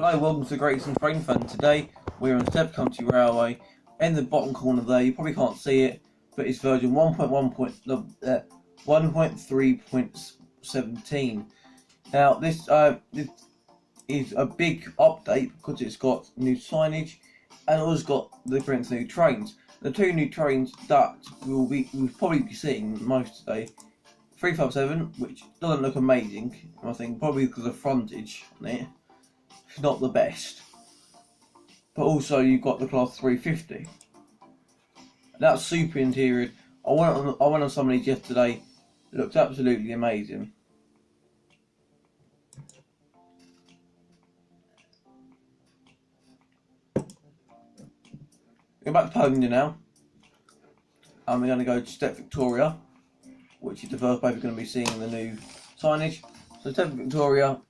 Hello, welcome to the Great Eastern Train Fun. Today we're on Stepford Central Railway. In the bottom corner there, you probably can't see it, but it's version 1.3.17. Now this is a big update because it's got new signage and also got different new trains. The two new trains that we'll probably be seeing most today: 357, which doesn't look amazing, I think, probably because of frontage on it. It's not the best. But also you've got the class 350. That's super interior. I went on some of these yesterday. It looks absolutely amazing. Go back to Penn now. And we're going to go to Stepford Victoria, which is the first place we're going to be seeing the new signage. So Stepford Victoria, let's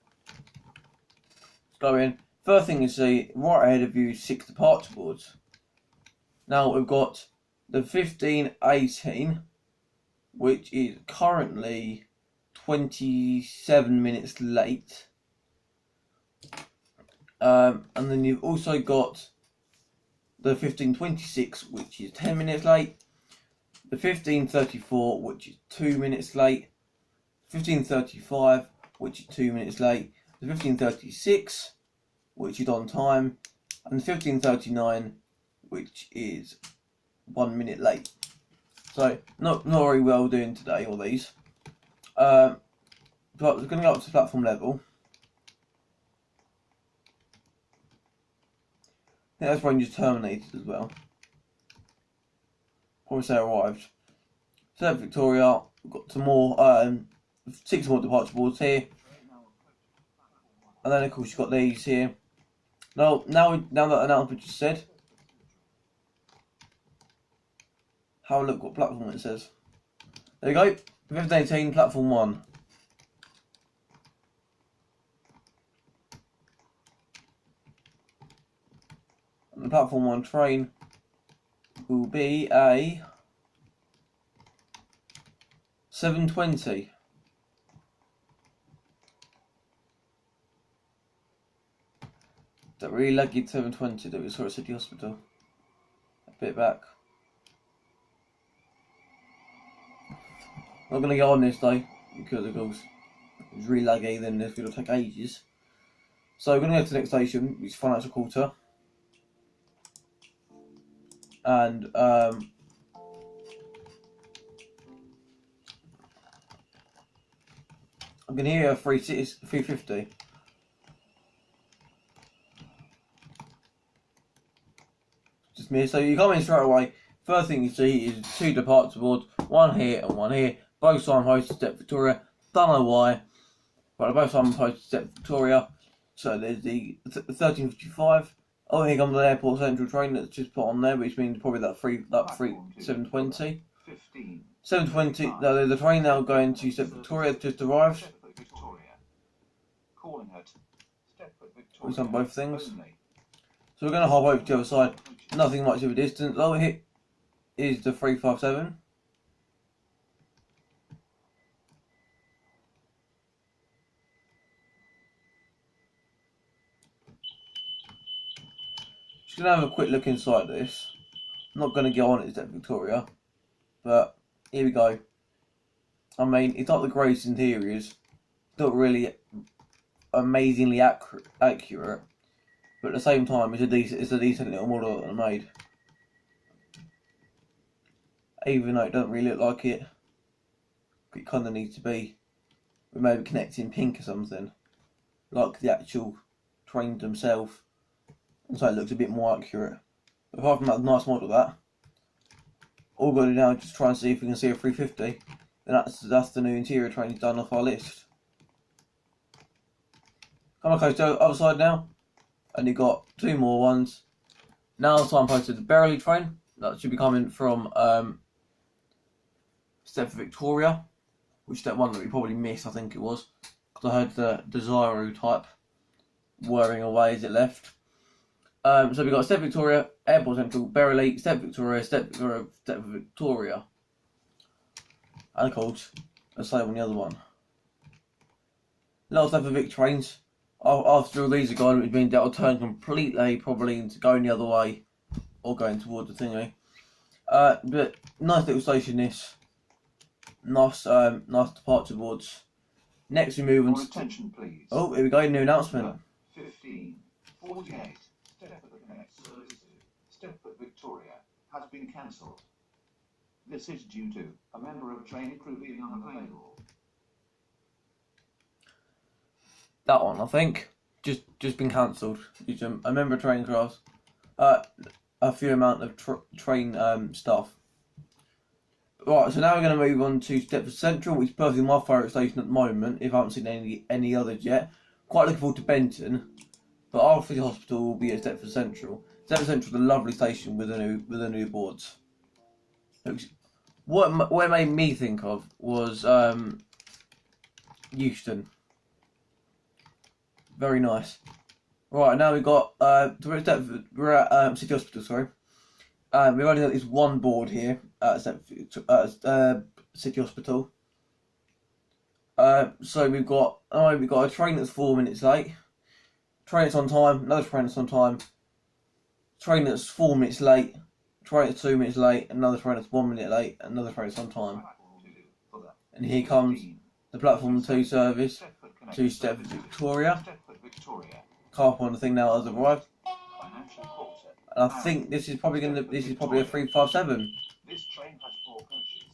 go in. First thing you see, right ahead of you, is 6 departure boards. Now we've got the 1518, which is currently 27 minutes late. And then you've also got the 1526, which is 10 minutes late. The 1534, which is 2 minutes late. 1535, which is 2 minutes late. The 1536, which is on time. And the 1539, which is 1 minute late. So not very well doing today, all these. But we're going to go up to platform level. I think that's when you terminated as well. Probably say arrived. So Victoria, we've got some more 6 more departure boards here. And then of course you've got these here. Now that announcement just said, have a look what platform it says. There you go, 1518 platform 1. And the platform 1 train will be a 720. That really laggy 720 that we saw at City Hospital. A bit back. Not going to go on this though, because of course it's really laggy, then it's going to take ages. So we're going to go to the next station, which is Financial Quarter. And I can hear a 350. Just me. So you come in straight away. First thing you see is 2 departure boards, one here and one here. Both sides posted Stepford Victoria. Don't know why, but both sides posted Stepford Victoria. So there's the 1355. Oh, here comes the Airport Central train that's just put on there, which means probably that 720. 720. No, there's a train now going to Stepford Victoria, just arrived. We've done both things. So we're going to hop over to the other side. Nothing much of a distance. Over here is the 357. Just going to have a quick look inside this. I'm not going to go on it at Victoria, but here we go. I mean, it's not the greatest interiors, not really amazingly accurate, but at the same time, it's a decent little model that I made. Even though it doesn't really look like it, it kind of needs to be. We maybe connecting pink or something, like the actual trains themselves. And so it looks a bit more accurate. But apart from that nice model, that all we're going to do now is just try and see if we can see a 350. Then that's the new interior train done off our list. Come on, close to the other side now, and you've got 2 more ones. Now it's time posted the Berkeley train that should be coming from Stepford Victoria, which is that one that we probably missed, I think it was, because I heard the Desiro type whirring away as it left. So we've got Stepford Victoria, Airport Central, Berkeley, Stepford Victoria, Stepford Victoria. And of course, let's say on the other one. Little Stepford Vic trains. After all these are gone, which means that'll turn completely probably into going the other way or going towards the thingy. But nice little station this. Nice departure boards. Next we move on to... Attention, please. Oh, here we go, new announcement. 1548 Stepford Connect service to Stepford, Victoria has been cancelled. This is due to a member of train crew being unavailable. That one, I think, just been cancelled. A member of train class, a few amount of train stuff. Right, so now we're going to move on to Stepford Central, which is personally my favourite station at the moment, if I haven't seen any others yet. Quite looking forward to Benton, but after the hospital will be at Stepford Central. Stepford Central is a lovely station with the new boards. What it made me think of was Euston. Very nice. Right, now we've got we're at City Hospital, sorry. We've only got this one board here at City Hospital. So we've got a train that's 4 minutes late, train that's on time, another train that's on time, train that's 4 minutes late, train that's 2 minutes late, another train that's 1 minute late, another train that's on time. And here comes the platform 2 service to Stepford Victoria. Car on the thing now has arrived. And I think this is probably a 357. This train has 4 coaches.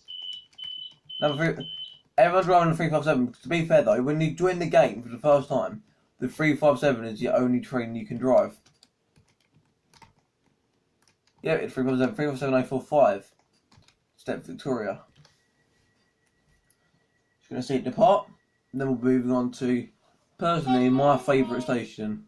Everyone's driving a 357. To be fair though, when you join the game for the first time, the 357 is the only train you can drive. Yeah, it's 357. 357045. Stepford Victoria. Just going to see it depart. And then we'll be moving on to, personally, my favourite station.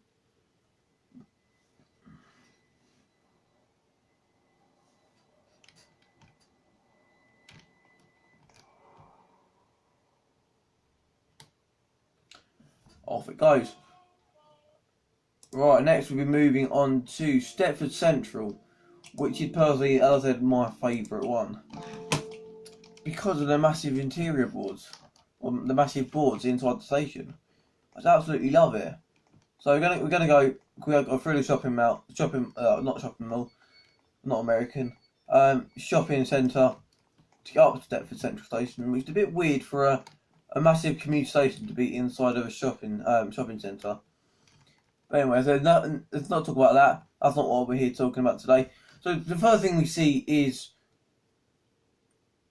Off it goes. Right, next we'll be moving on to Stepford Central, which is personally, as I said, my favourite one. Because of the massive interior boards, or the massive boards inside the station. I just absolutely love it. So we're gonna go through the shopping mall, not American, shopping centre to get up to Stepford Central Station, which is a bit weird for a massive commuter station to be inside of a shopping centre. But anyway, so let's not talk about that. That's not what we're here talking about today. So the first thing we see is,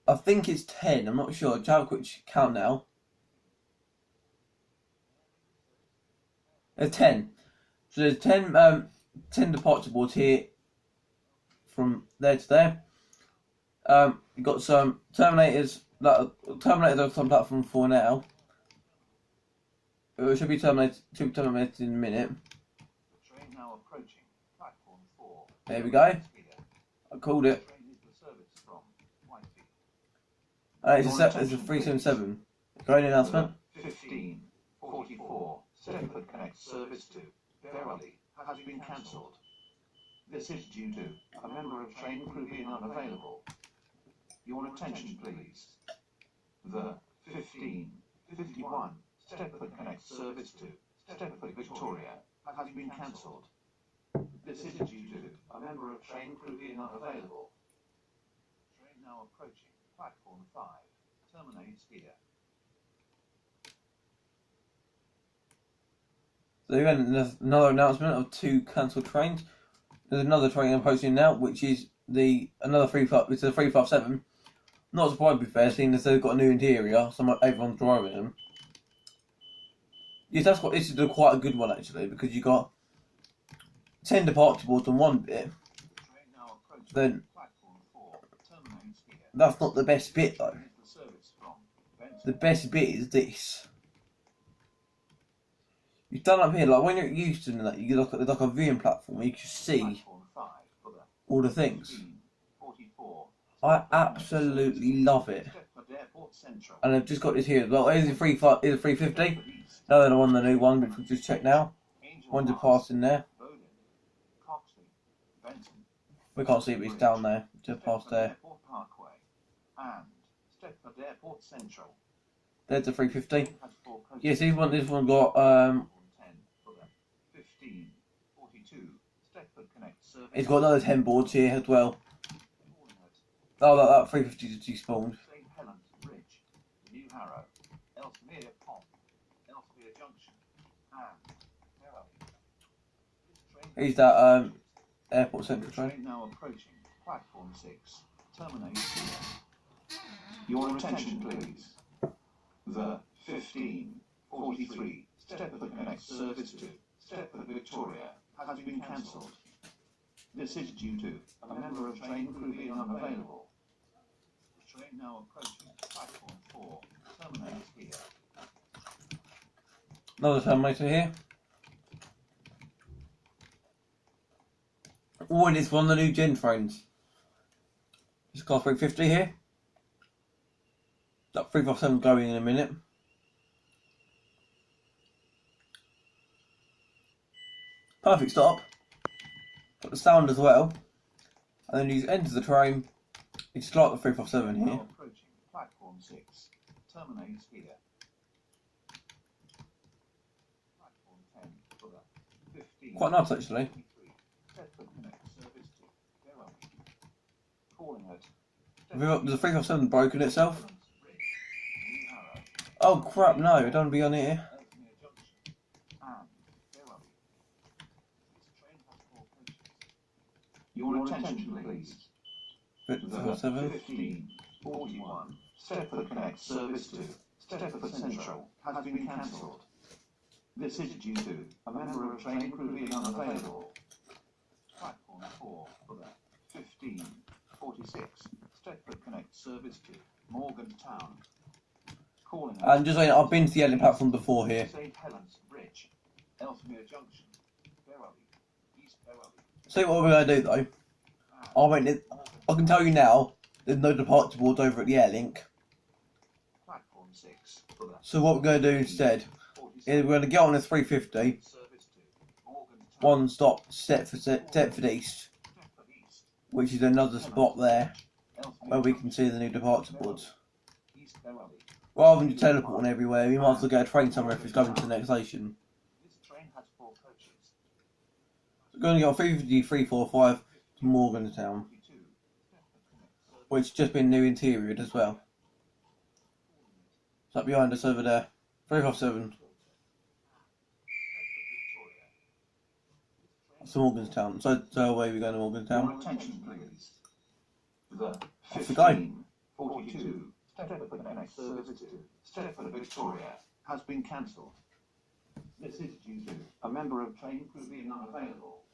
I think it's 10. I'm not sure. Just have a quick count now. There's 10. So there's 10 departure boards here from there to there. You've got some Terminators. Terminators on platform 4 now. It should be terminated in a minute. The train now approaching platform 4. There we go. I called it. It's a 377. Going announcement. 1544 Stepford Connect service to Verily has been cancelled. This is due to a member of train crew being unavailable. Your attention, please. The 1551 Stepford Connect service to Stepford, Victoria has been cancelled. This is due to a member of train crew being unavailable. Train now approaching platform 5. Terminates here. So there's another announcement of 2 cancelled trains. There's another train I'm posting now, which is another 357. Not surprised, to be fair, seeing as they've got a new interior, so everyone's driving them. Yes, this is quite a good one actually, because you got 10 departure boards on one bit. Then that's not the best bit though. The best bit is this. You've done up here, like when you're at Euston and that, you look at like a viewing platform where you can see all the things. I absolutely love it. And I've just got this here as well. Here's a 350. Another one, the new one, which we've just checked now. One's a pass in there. We can't see it, but it's down there. Just past there. Parkway and Stepford Central. There's the 350. Yes, this one got 42. Stepford Connect service. It's got another 10 boards here as well. Calling at Oh, that 350 despawned. St Helens Bridge, New Harrow, Ellesmere Pond, Ellesmere Junction, and Terminus. This train Here's that Airport Central train train. now approaching platform 6. Terminate here. Your attention, please. The 1543 Stepford Connect service to Stepford Victoria has been cancelled. This is due to a member of train crew being unavailable. The train now approaching platform 4. Terminate here. Another terminator here. Oh, and it's one of the new gen trains. It's car 350 here. That 357 going in a minute. Perfect stop. Got the sound as well. And then you enter the train. It's like the 357 here. Now approaching platform 6. Terminate here. Platform 10 for the 15. Quite nice actually. Stepford Connect service to Derby. Calling at The 357 broken itself. Helens Bridge, New Harrow, Oh crap, no, it don't be on here. Ellesmere Junction, and Derby. This train has 4 coaches. Your attention, please. The 357. 1541 Stepford Connect service to Stepford Central has been cancelled. This is due to a member of train crew being unavailable. Platform 4 for the 1546 Stepford Connect service to Morgantown. Calling And just saying, I've been to the Ellie platform before here. St Helens Bridge, Ellesmere Junction, Derby, East Derby. See what we're going to do though. I can tell you now, there's no departure boards over at the Airlink. Platform 6 for the So what we're going to do instead is we're going to get on a 350, service to Morgantown. one stop Deptford East, Deptford East, which is another spot there Ellesmere where we can see the new departure boards. East Derby. Rather than just teleporting everywhere, we might as well get a train somewhere if it's going to the next station. This train has 4 coaches. We're going to get on 350, 345 to Morgantown, 42 Stepford Connect service. which has just been new interior as well. It's up behind us over there. 357. That's to Morgantown. So away we go to Your Morgantown. attention, please. The Off we go. 1542 Stepford Connect service to Stepford Victoria has been cancelled. This is due to a member of train crew being unavailable.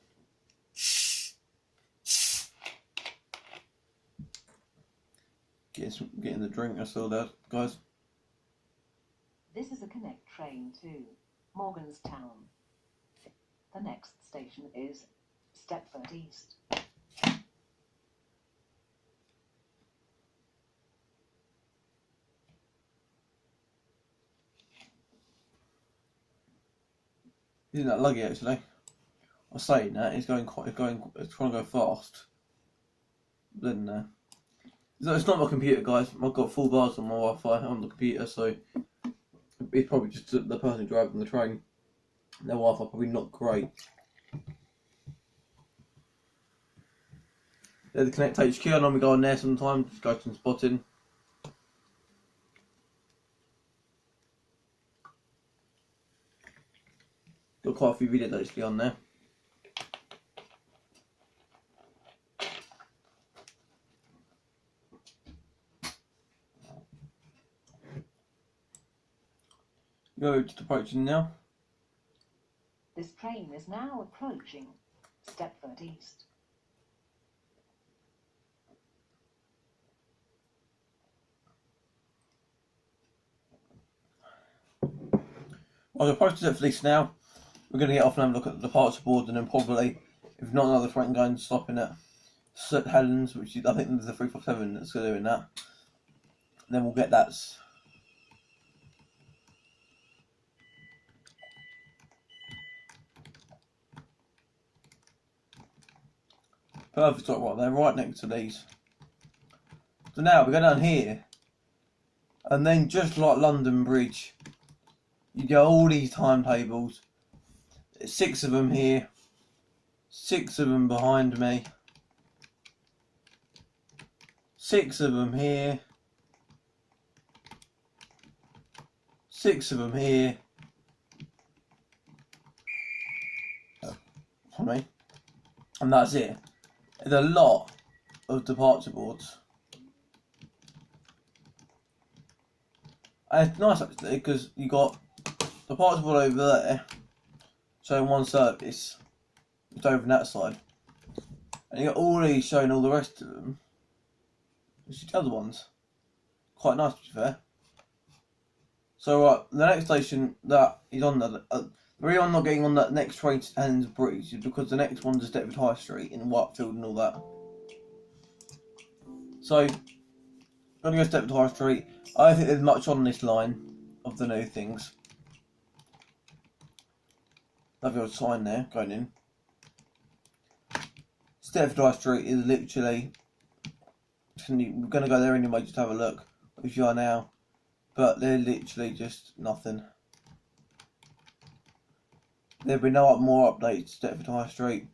Getting the drink, I saw that, guys. This is a Connect train to Morganstown. The next station is Stepford East. Isn't that luggy actually? I was saying that it's trying to go fast. Then it's not my computer, guys. I've got full bars on my Wi-Fi on the computer, so it's probably just the person driving the train. Their Wi-Fi probably not great. There's the Connect HQ. I normally go on there sometimes, just go to some spotting. Got quite a few videos actually on there. Go just approaching now. This train is now approaching Stepford East. I'll approach to Deptford East now. We're going to get off and have a look at the departure board, and then probably, if not another train going stopping at St Helens, which I think there's a 357 that's doing that. Then we'll get that. Perfect stop right there, right next to these. So now we go down here, and then just like London Bridge, you get all these timetables. There's 6 of them here. 6 of them behind me. 6 of them here. 6 of them here. For me. And that's it. There's a lot of departure boards. And it's nice actually because you got departure board over there showing one service. It's over on that side. And you got all these showing all the rest of them. Which is the other ones. Quite nice to be fair. So the next station that is on the reason I'm not getting on that next train to Penn Bridge is because the next one's Deptford High Street in Whitefield and all that. So I'm gonna go to Deptford High Street. I don't think there's much on this line of the new things. Have your sign there going in. Stepford High Street is literally. We're gonna go there anyway, just have a look if you are now. But they're literally just nothing. There'll be no more updates to Stepford High Street.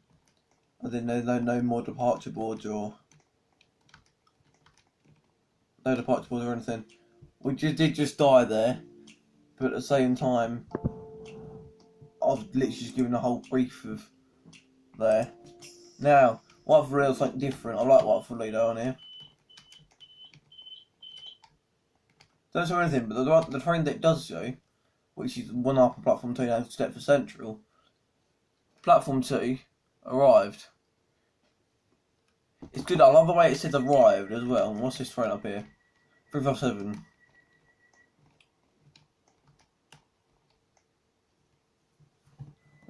And then there's no more departure boards or no departure boards or anything. We did just die there, but at the same time, I've literally just given a whole brief of there. Now, Whitefield Leader's something different. I like Whitefield Leader on here. Don't show anything, but the train that does show, which is one up on platform 2 now to Stepford Central. Platform 2 arrived. It's good. I love the way it says arrived as well. What's this train up here? 357.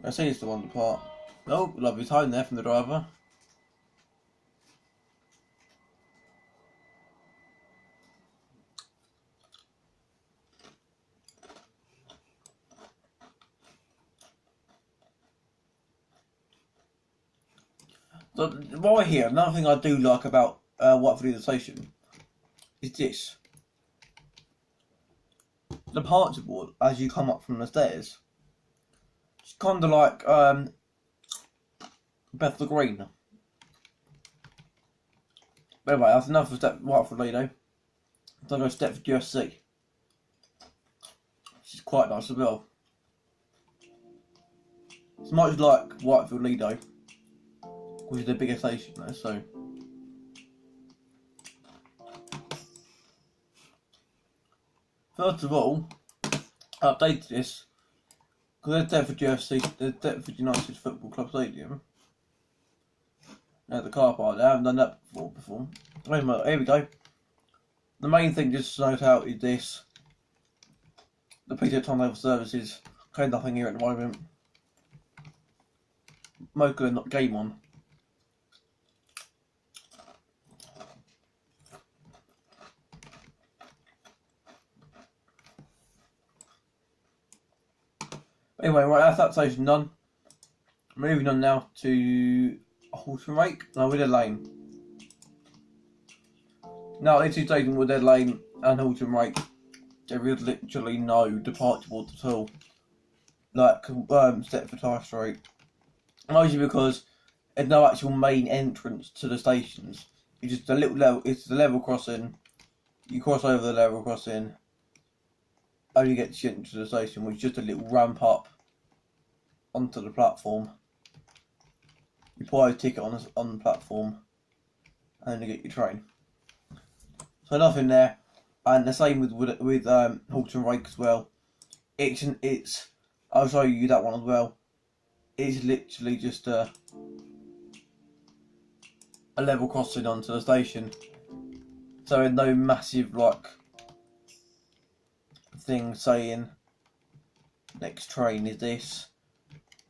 I see it's the one part. Oh, lovely tone there from the driver. So while we're here, another thing I do like about Whitefield Station is this. The departure board as you come up from the stairs. It's kind of like Bethnal Green. But anyway, that's enough of Whitefield Lido. So I'll go Stepford USC. Which is quite nice as well. It's much like Whitefield Lido, which is the bigger station there, so. First of all, I updated this because there's Deptford UFC, there's Deptford United Football Club Stadium. At the car park, I haven't done that before. Wait a minute, here we go. The main thing just to note out is this. The PC time-level services, okay, nothing here at the moment. Mostly not game on. Anyway, right, that's that station done. Moving on now to Halton Rake. No, Woodhead Lane. Now, these two stations, Woodhead Lane and Halton Rake, there is literally no departure boards at all. Like Stepford High Street. Mostly because there's no actual main entrance to the stations. It's just a little level. It's the level crossing. You cross over the level crossing. Only get to the the station, which is just a little ramp up onto the platform. You buy a ticket on the platform, and then you get your train. So nothing there, and the same with Halton Rake as well. It's I'll show you that one as well. It's literally just a level crossing onto the station. So there's no massive like thing saying next train is this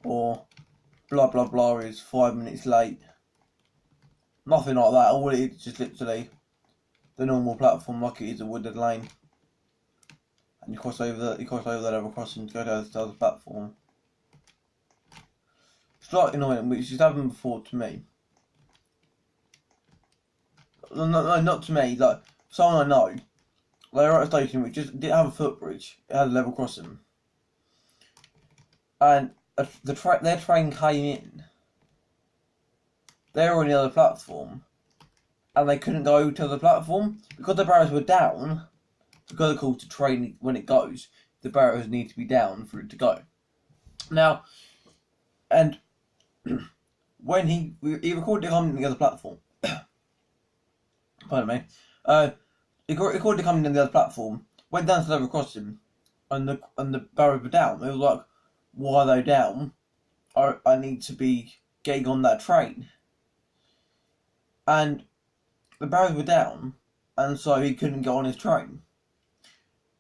or blah blah blah is 5 minutes late. Nothing like that. All it is just literally the normal platform like it is a Woodhead Lane, and you cross over the level crossing to go down to the other platform. Slightly annoying, which has happened before to me. No, not to me. Like someone I know. They were at a station which just didn't have a footbridge. It had a level crossing, and their train came in, they were on the other platform, and they couldn't go to the platform because the barriers were down. Because of course, the train when it goes, the barriers need to be down for it to go. Now, and when he recorded it coming to the other platform. Pardon me. He recorded it coming to the other platform. Went down to the level crossing, and the barriers were down. It was like, why are they down? I need to be getting on that train. And the barriers were down, and so he couldn't get on his train.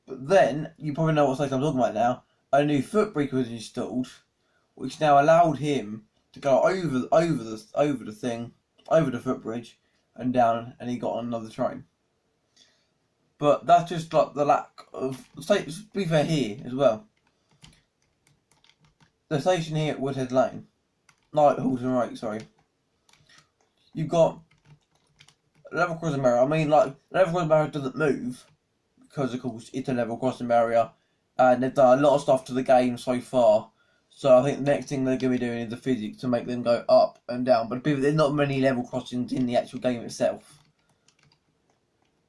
But then, you probably know what station I'm talking about now, a new footbridge was installed, which now allowed him to go over the footbridge and down, and he got on another train. But that's just like the lack of, to be fair here as well. The station here at Woodhead Lane, Halton Road, sorry. You've got level crossing barrier. I mean, like, level crossing barrier doesn't move because, of course, it's a level crossing barrier, and they've done a lot of stuff to the game so far. So I think the next thing they're going to be doing is the physics to make them go up and down. But there's not many level crossings in the actual game itself.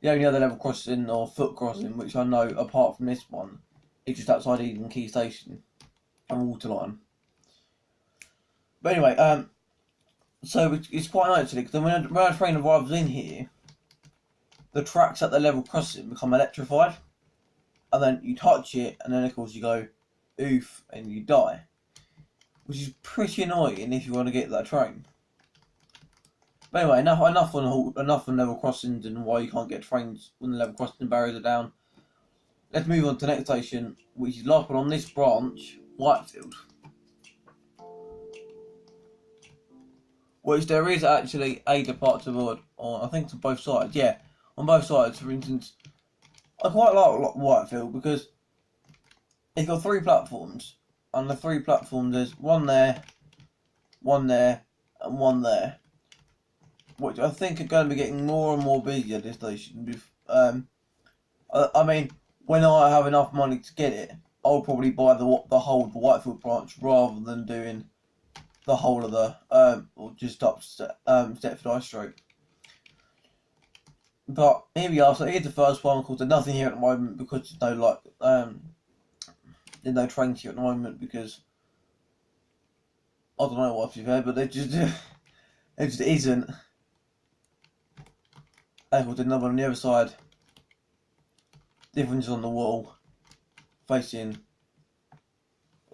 The only other level crossing or foot crossing, which I know apart from this one, is just outside Eden Key Station and Waterline. But anyway, so it's quite nice actually, because when a train arrives in here, the tracks at the level crossing become electrified, and then you touch it, and then of course you go oof and you die, which is pretty annoying if you want to get that train. But anyway, enough on level crossings and why you can't get trains when the level crossing barriers are down. Let's move on to the next station, which is last one on this branch, Whitefield. Which there is actually a departure board on, I think it's on both sides. Yeah, on both sides. For instance, I quite like Whitefield because it's got 3 platforms, and the 3 platforms there's one there, and one there, which I think are going to be getting more and more busy at this station. I mean, when I have enough money to get it, I'll probably buy the whole of the Whitefield branch rather than doing the whole of the or just up Stepford High Street. But here we are. So here's the first one. Of course, there's nothing here at the moment because there's no there's no trains here at the moment because I don't know what's there, but it just isn't. And of course, there's another one on the other side. Difference on the wall, facing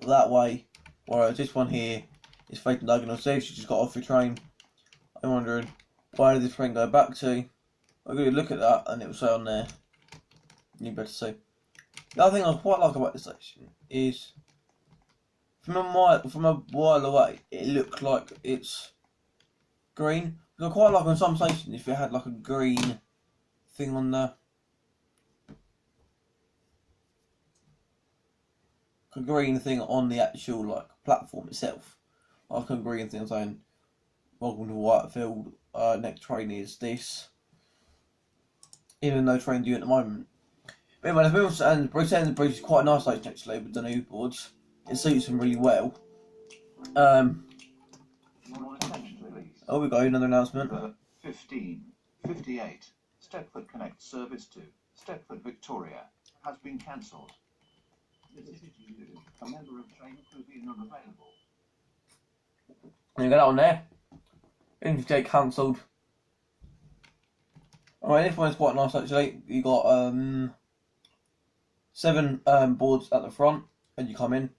that way, whereas this one here is facing diagonal. So if you just got off your train, I'm wondering why did this train go back to? I'm going to look at that, and it will say on there. You better see. The other thing I quite like about this station is from a while away, it looks like it's green. Because I quite like on some stations if it had like a green thing on there. A green thing on the actual like platform itself. Like a green thing saying, "Welcome to Whitefield. Next train is this." Even though train due at the moment. But anyway, and Bruce Bridge is quite a nice station actually with the new boards. It suits them really well. Oh, we got another announcement. 1558 Stepford Connect Service to Stepford Victoria has been cancelled. This is due to a member of train crew being unavailable. And you got that on there. Infjay cancelled. Alright, this one's quite nice actually. You got 7 boards at the front as you come in.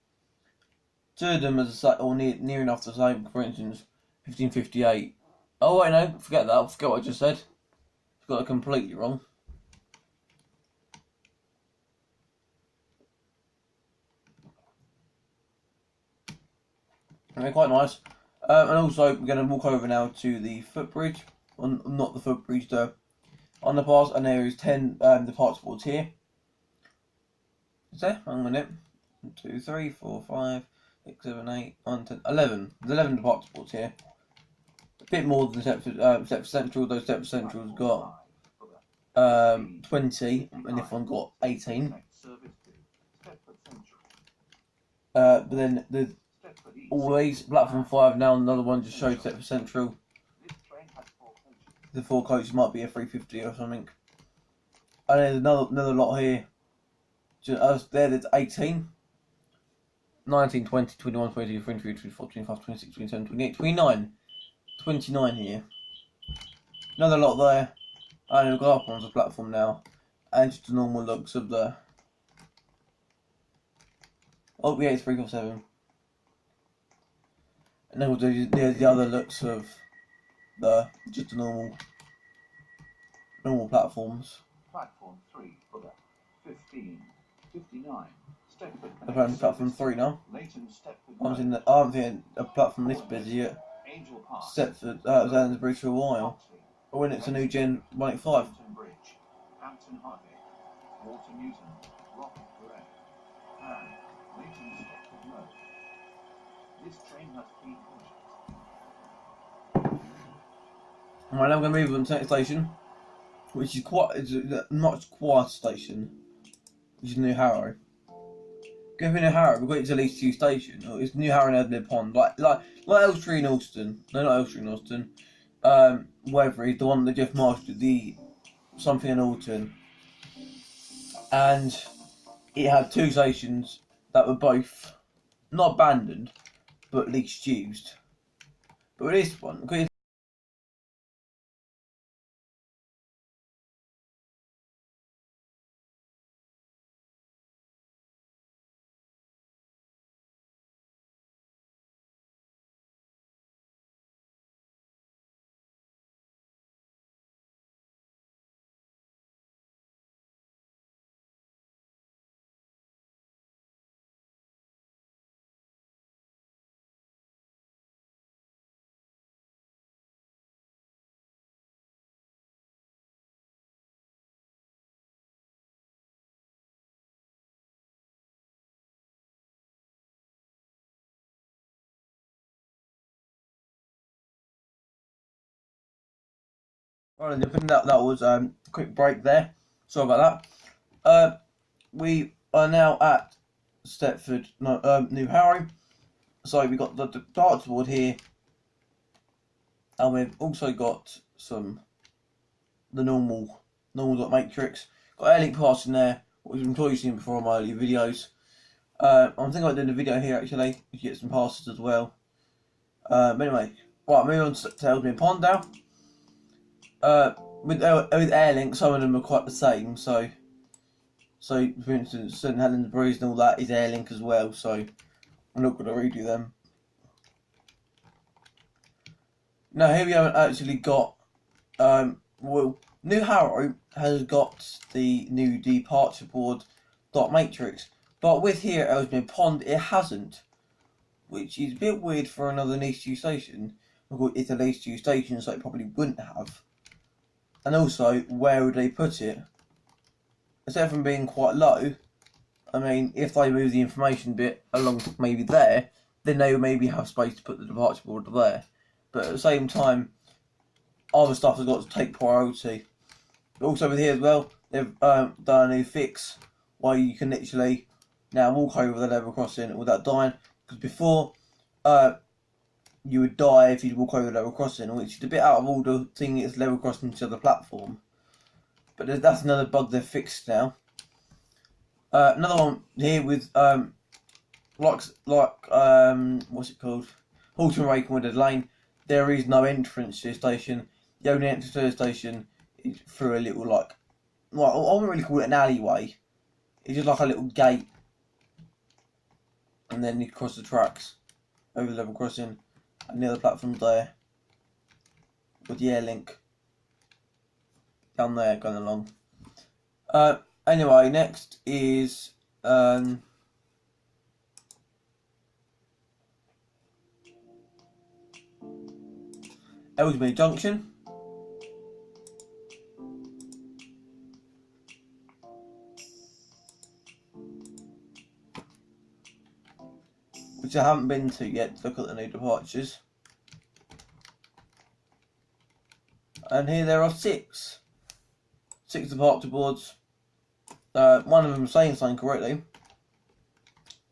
2 of them are near enough the same. For instance, 1558. Oh wait, no, forget that. Forget what I just said. Got it completely wrong. Okay, quite nice. And also, we're going to walk over now to the footbridge. Not the footbridge, the underpass. And there is 10 departure boards here. Is there? Hang on a minute. 1, 2, 3, 4, 5, 6, 7, 8, 9, 10, 11. There's 11 departure boards here. A bit more than Stepford Central. Those Stepford Central's got 20, and this one got 18. But then there's always platform 5 now. Another one just shows Stepford Central. The 4 coaches might be a 350 or something. And there's another lot here. There's 18. 19, 20, 21, 22, 23, 24, 25, 26, 27, 28, 29. 29 here. Another lot there. And we've got up on the platform now. And just the normal looks of the... Oh, yeah, it's 347. And then we'll do the other looks of just the normal platforms. Platform 3, footer 15, 59. Stepford. I've on platform 3 now. Leighton, Stepford. I haven't seen a platform this busy yet. Angel Park. Stepford, was out in the bridge for a while. But when it's a new Gen 185. Bridge, Hampton Harvey, Walter Newton, Rocket Gray, and Leighton Stepford Road. This train has 3 coaches. Right, now I'm going to move on to the next station, which is a much quieter station, which is New Harrow. Going for New Harrow, we've got it to Leeds 2 station. It's New Harrow and Edmund Pond, like Elstree in Alston. No, not Elstree in Alston. Weatherby, the one that Jeff marshaled, the something in Alton. And it had 2 stations that were both not abandoned, but least used. But with this one, because right, I think that was a quick break there. Sorry about that. We are now at Stepford, New Harrow. So we've got the dartboard here, and we've also got the normal dot matrix. Got Airlink pass in there, which I'm sure you've seen before on my earlier videos. I'm thinking about doing a video here actually, to get some passes as well. But anyway, right, moving on to Ellesmere Pond now. With Airlink, some of them are quite the same. So for instance, St Helens Breeze and all that is Airlink as well. So I'm not going to redo them. Now here we haven't actually got. Well, New Harrow has got the new departure board dot matrix, but with here at Ellesmere Pond it hasn't, which is a bit weird for another Leeds 2 station. Because it's a Leeds 2 station, so it probably wouldn't have. And also, where would they put it? Instead from being quite low, I mean, if they move the information bit along maybe there, then they would maybe have space to put the departure board there. But at the same time, other stuff has got to take priority. But also with here as well, they've done a new fix where you can literally now walk over the level crossing without dying. Because before, you would die if you walk over the level crossing, which is a bit out of order, seeing it's level crossing to the platform. But that's another bug they've fixed now. Another one here with what's it called? Halton Rakenwood Lane. There is no entrance to the station. The only entrance to the station is through a little I wouldn't really call it an alleyway. It's just like a little gate, and then you cross the tracks over the level crossing, and the other platform's there with the Airlink down there going along. Anyway, next is Ellesmere Junction. Which I haven't been to yet to look at the new departures. And here there are 6 departure boards. One of them saying something correctly.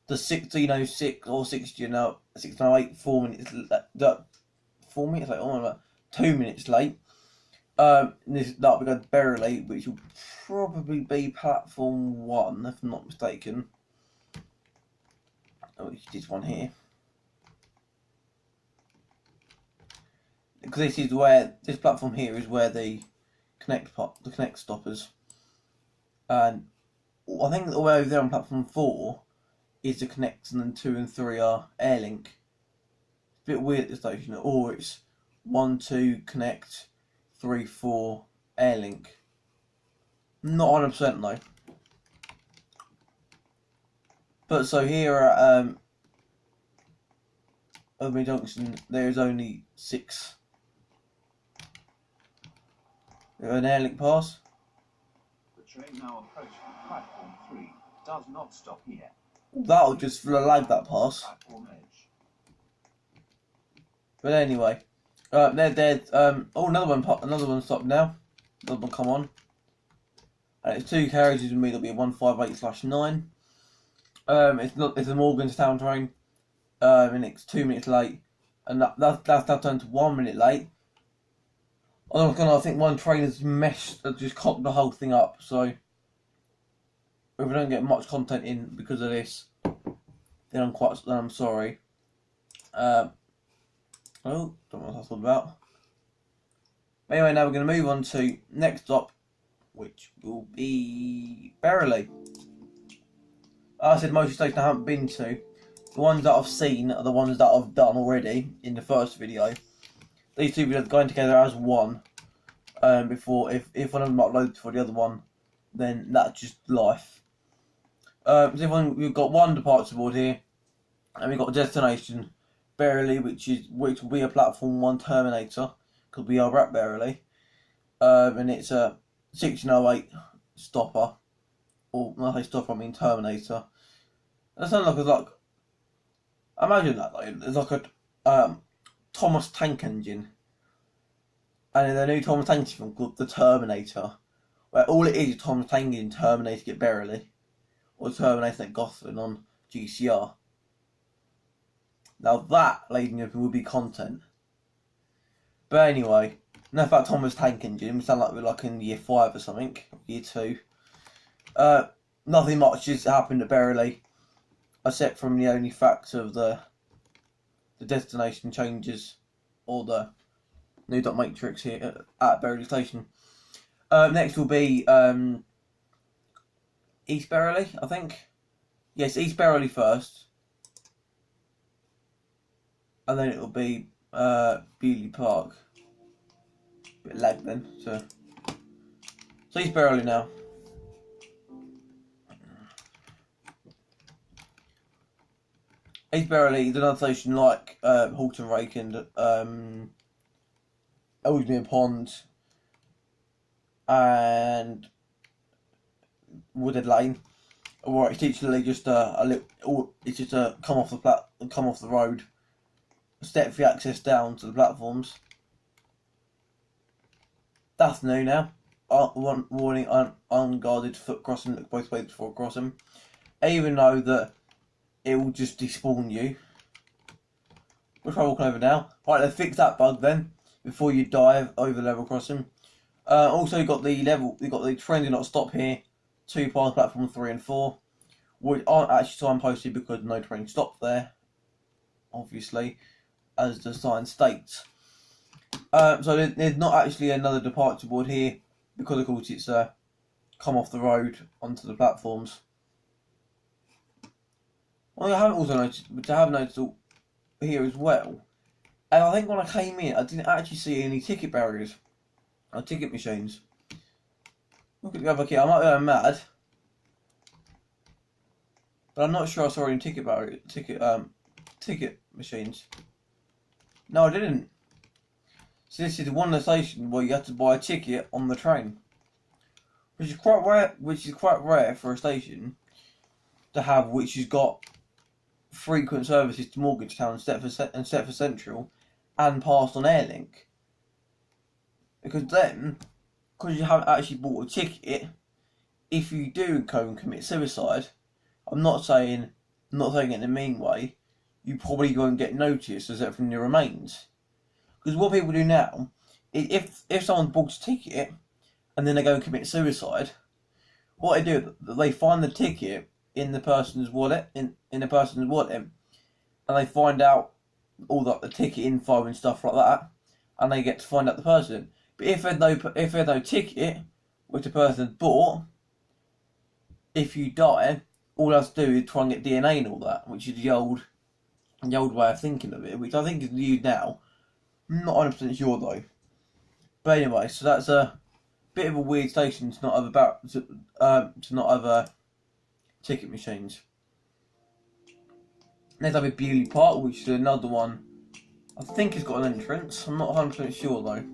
The 1606 or 1608, 4 minutes late. 4 minutes late, 2 minutes late. That'll be going to Berrily, which will probably be platform 1, if I'm not mistaken. Oh, this one here. Because this platform here is where the connect stoppers. And I think the way over there on platform 4 is the connect, and then 2 and 3 are Airlink. It's a bit weird at the station, or it's 1, 2 connect, 3, 4 Airlink. Not 100% though. But so here at Overmead Junction, there is only 6. An Airlink pass. The train now approaching platform 3 does not stop here. That'll just lag that pass. Platform edge. But anyway, another one stopped now. Another one come on. And it's 2 carriages with me. That'll be a 158/9. It's a Morganstown train. And it's 2 minutes late, and that's now turned to 1 minute late. I think one train has just cocked the whole thing up. So if we don't get much content in because of this, then I'm sorry. Don't know what that's all about. But anyway, now we're going to move on to next stop, which will be Berrily. Like I said, most stations I haven't been to. The ones that I've seen are the ones that I've done already in the first video. These 2 videos going together as one. Before, if one of them uploads for the other one, then that's just life. So we've got one departure board here, and we've got a destination, Berrily, which will be a platform 1 Terminator, because we are at Berrily. And it's a 1608 stopper, or when I say stopper, I mean Terminator. That sounds like imagine that, like, it's like a Thomas Tank Engine. And in the new Thomas Tank Engine film called The Terminator, where all it is Thomas Tank Engine Terminator at Berrily, or Terminator at Gotham on GCR. Now that, ladies and gentlemen, would be content. But anyway, enough about Thomas Tank Engine. We sound like we're like in year 5 or something, year 2. Nothing much has happened at Berrily, except from the only fact of the destination changes, or the new dot matrix here at Berrily Station. Next will be East Berrily, I think. Yes, East Berrily first, and then it will be Bewley Park. Bit lag then, so East Berrily now. East Berrily is another station like Halton Rake and Ellesmere Pond and Woodhead Lane, or it's literally just it's just a come off the road, step free access down to the platforms. That's new now. Warning: unguarded foot crossing. Look both ways before crossing. Even though that it will just despawn you. We'll try walking over now. Right, let's fix that bug then before you dive over level crossing. Also, you've got the train do not stop here. 2 past platform 3 and 4, which aren't actually signposted because no train stopped there, obviously, as the sign states. So there's not actually another departure board here because of course it's come off the road onto the platforms. Well, I haven't also noticed, but I have noticed here as well. And I think when I came in, I didn't actually see any ticket barriers or ticket machines. Look at the other key. I might be going mad, but I'm not sure I saw any ticket machines. No, I didn't. So this is one of the stations where you have to buy a ticket on the train, which is quite rare. Which is quite rare for a station to have, which has got frequent services to Morgantown and Stepford Central, and passed on Airlink. Because you haven't actually bought a ticket, if you do go and commit suicide, I'm not saying it in a mean way, you probably won't get noticed as everything remains. Because what people do now if someone bought a ticket and then they go and commit suicide, what they do, they find the ticket in the person's wallet, in the person's wallet, and they find out all the ticket info and stuff like that, and they get to find out the person. But if there's no ticket which the person bought, if you die, all they have to do is try and get DNA and all that, which is the old way of thinking of it, which I think is used now. I'm not 100% sure though. But anyway, so that's a bit of a weird station to not have ticket machines. Next up is Bewley Park, which is another one. I think it's got an entrance. I'm not 100% sure though.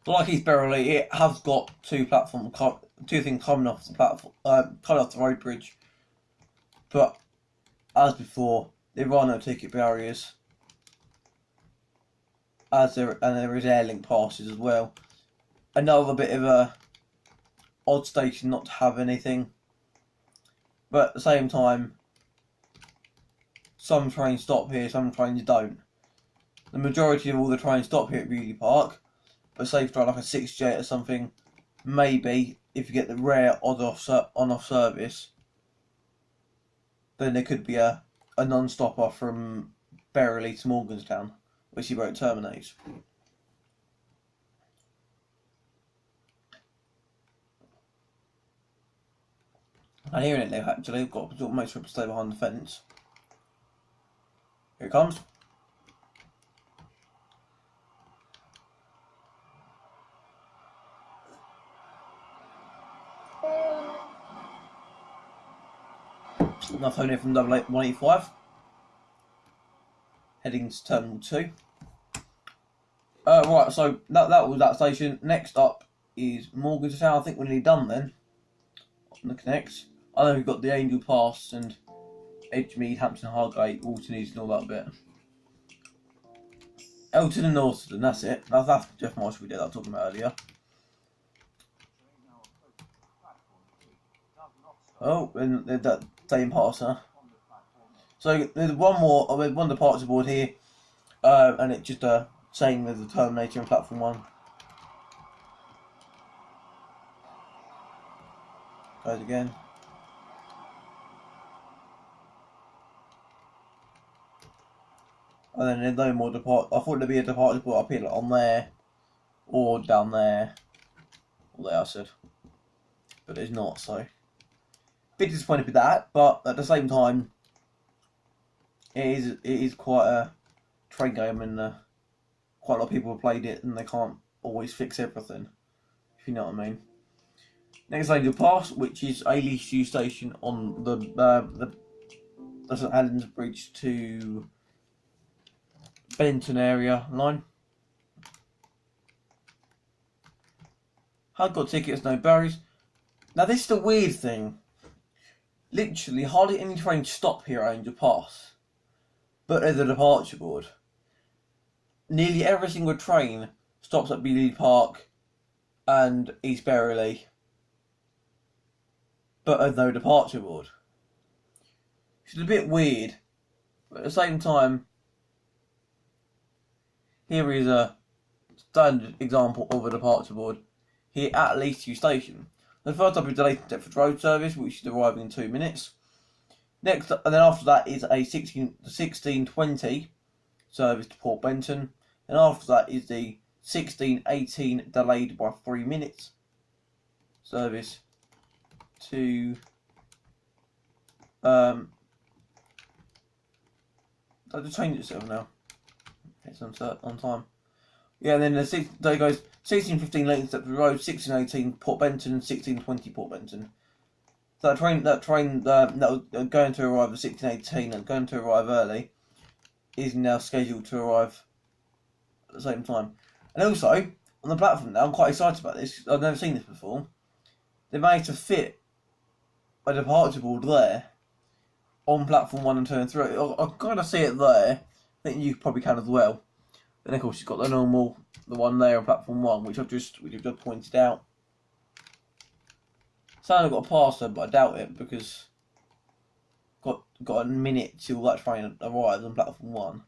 Like East Berrily, it has got two things coming off the platform, coming off the road bridge. But as before, there are no ticket barriers. And there is airlink passes as well. Another bit of a odd station not to have anything. But at the same time, some trains stop here, some trains don't. The majority of all the trains stop here at Bewley Park. But say if you like a 6J or something, maybe if you get the rare on-off service, then there could be a non-stopper from Berrily to Morganstown, which you won't terminate. And here in it now, actually, I've got to make sure to stay behind the fence. Here it comes. Another phone here from 185. Heading to Terminal 2. Right, so that was that station. Next up is Morganstown. I think we're nearly done then. On the connects. I know we've got the Angel Pass and Edgemead, Hampton Hargate, Walton East and all that bit. Elton and Northerton, that's it. That's Jeff Marshall we did that I was talking about earlier. Oh, and that same passer. So there's one departure board here, and it's just saying there's a Terminator in platform 1. Goes again. And then there's no more depart. I thought there'd be a departure board up here, like on there, or down there, or there I said, but there's not. So, bit disappointed with that, but at the same time, it is quite a train game, and quite a lot of people have played it, and they can't always fix everything, if you know what I mean. Next Angel Pass, which is a least used station on the St Helens Bridge to Benton area line. I've got tickets, no barriers. Now this is the weird thing. Literally, hardly any trains stop here at Angel Pass, but there's a departure board. Nearly every single train stops at Bewley Park and East Berrily, but there's no departure board. It's a bit weird, but at the same time, here is a standard example of a departure board here at Least Used Station. The first up is delayed Deptford Road service, which is arriving in 2 minutes. Next, and then after that is a 1620 service to Port Benton. And after that is the 1618 delayed by 3 minutes service to I just changed itself now. It's on time. Yeah, and then there it goes 1615 Leighton Stepford Road, 1618 Port Benton, 1620 Port Benton. So that train that was going to arrive at 1618 and going to arrive early is now scheduled to arrive at the same time. And also on the platform now, I'm quite excited about this. I've never seen this before. They managed to fit a departure board there on platform 1 and 2 and 3. I kind of see it there. I think you probably can as well. Then of course you've got the one there on platform 1, which I've just pointed out. So I've got a pass there, but I doubt it because got a minute till that train arrives on platform 1.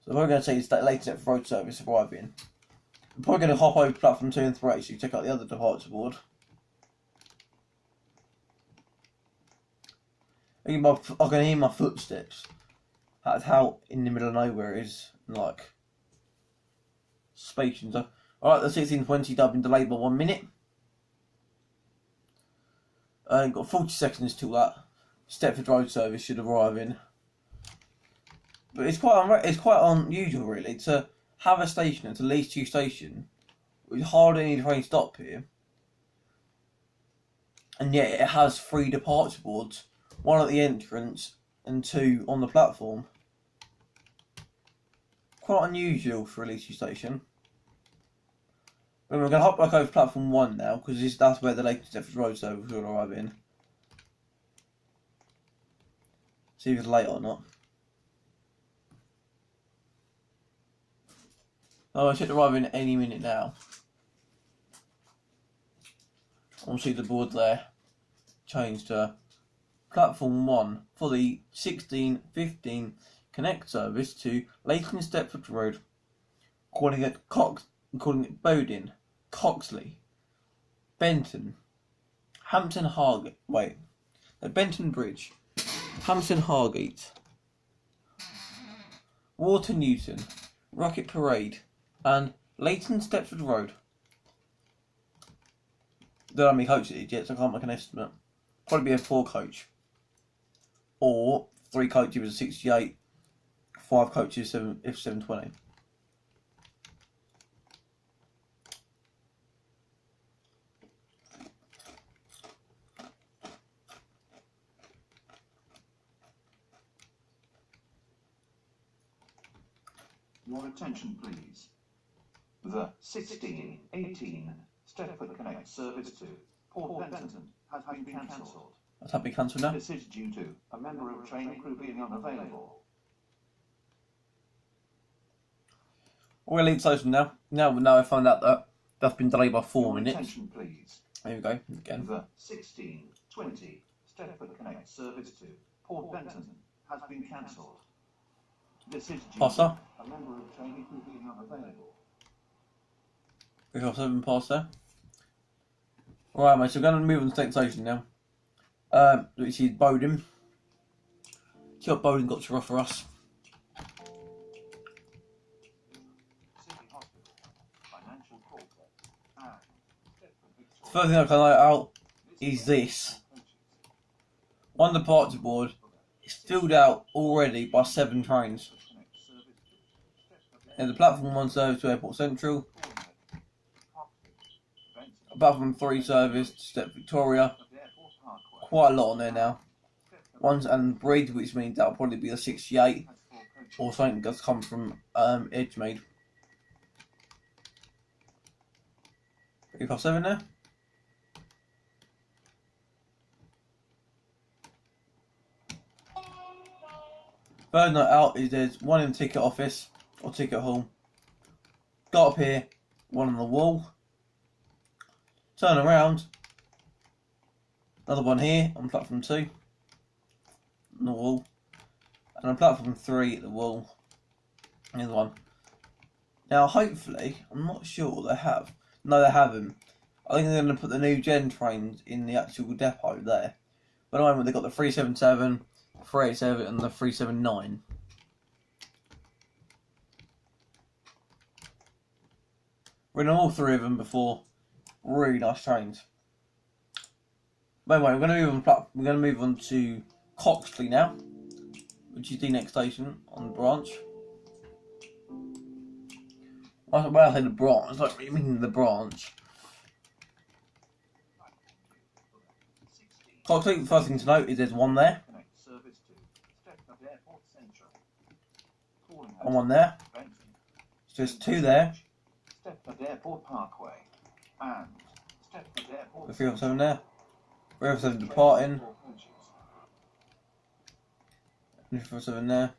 So we're going to see the latest Deptford road service arriving. We're probably going to hop over to platform 2 and 3 so you check out the other departure board. I can hear my footsteps. That's how in the middle of nowhere it is, like spacious. So, alright, the 1620 been delayed by 1 minute. Got 40 seconds till that Stepford road service should arrive in. But it's quite unusual really to have a station at least 2 stations with hardly any train stop here, and yet it has 3 departure boards, 1 at the entrance and 2 on the platform. Quite unusual for a Leicester station. But we're going to hop back over platform 1 now, because that's where the latest Stepford road service will arrive in. See if it's late or not. Oh, it should arrive in any minute now. I'll see the board there. Changed to platform 1 for the 16:15 connect service to Leighton Stepford Road, calling it Bowden, Coxley, Benton, Hampton Hargate. Wait, Benton Bridge, Hampton Hargate, Water Newton, Rocket Parade, and Leighton Stepford Road. Don't know how many coaches it is yet, so I can't make an estimate. Probably be a 4 coach. Or 3 coaches with a 68, 5 coaches if 720. Your attention, please. The 16:18 Stepford Connect service to Port Benton has been cancelled. That's had to be cancelled now. This is due to a member of train crew being unavailable. We're going to leave the station now. Now I find out that that's been delayed by 4 minutes. Attention, please. There we go, again. The 16:20 Stepford Connect service to Port Benton has been cancelled. This is due Pass to that. a member of train crew being unavailable. 347 past there. Alright mate, so we're going to move on to the next station now. Which is Bowden. See what Bowden got to offer us. The first thing I can note out is this. One departure board is filled out already by 7 trains. And the platform 1 service to Airport Central. Platform 3 service to Step Victoria. Quite a lot on there now. One's and Bridge, which means that'll probably be a 68 or something that's come from Edgemade. 357 there. Third note out is there's 1 in the ticket office or ticket hall. Got up here, 1 on the wall. Turn around. Another 1 here on platform 2 on the wall. And on platform 3 at the wall. Another 1. Now hopefully, I'm not sure they have. No, they haven't. I think they're going to put the new gen trains in the actual depot there. But at the moment they've got the 377, 387 and the 379. We're in all 3 of them before. Really nice trains. But anyway, we're going to move on to Coxley now, which is the next station on the branch. When I say the branch, I don't really mean the branch. Coxley, the first thing to note is there's 1 there. And 1 there. So there's 2 there. Deptford Airport Parkway and Stepford Airport. The 307 there. 307 departing. 307 there.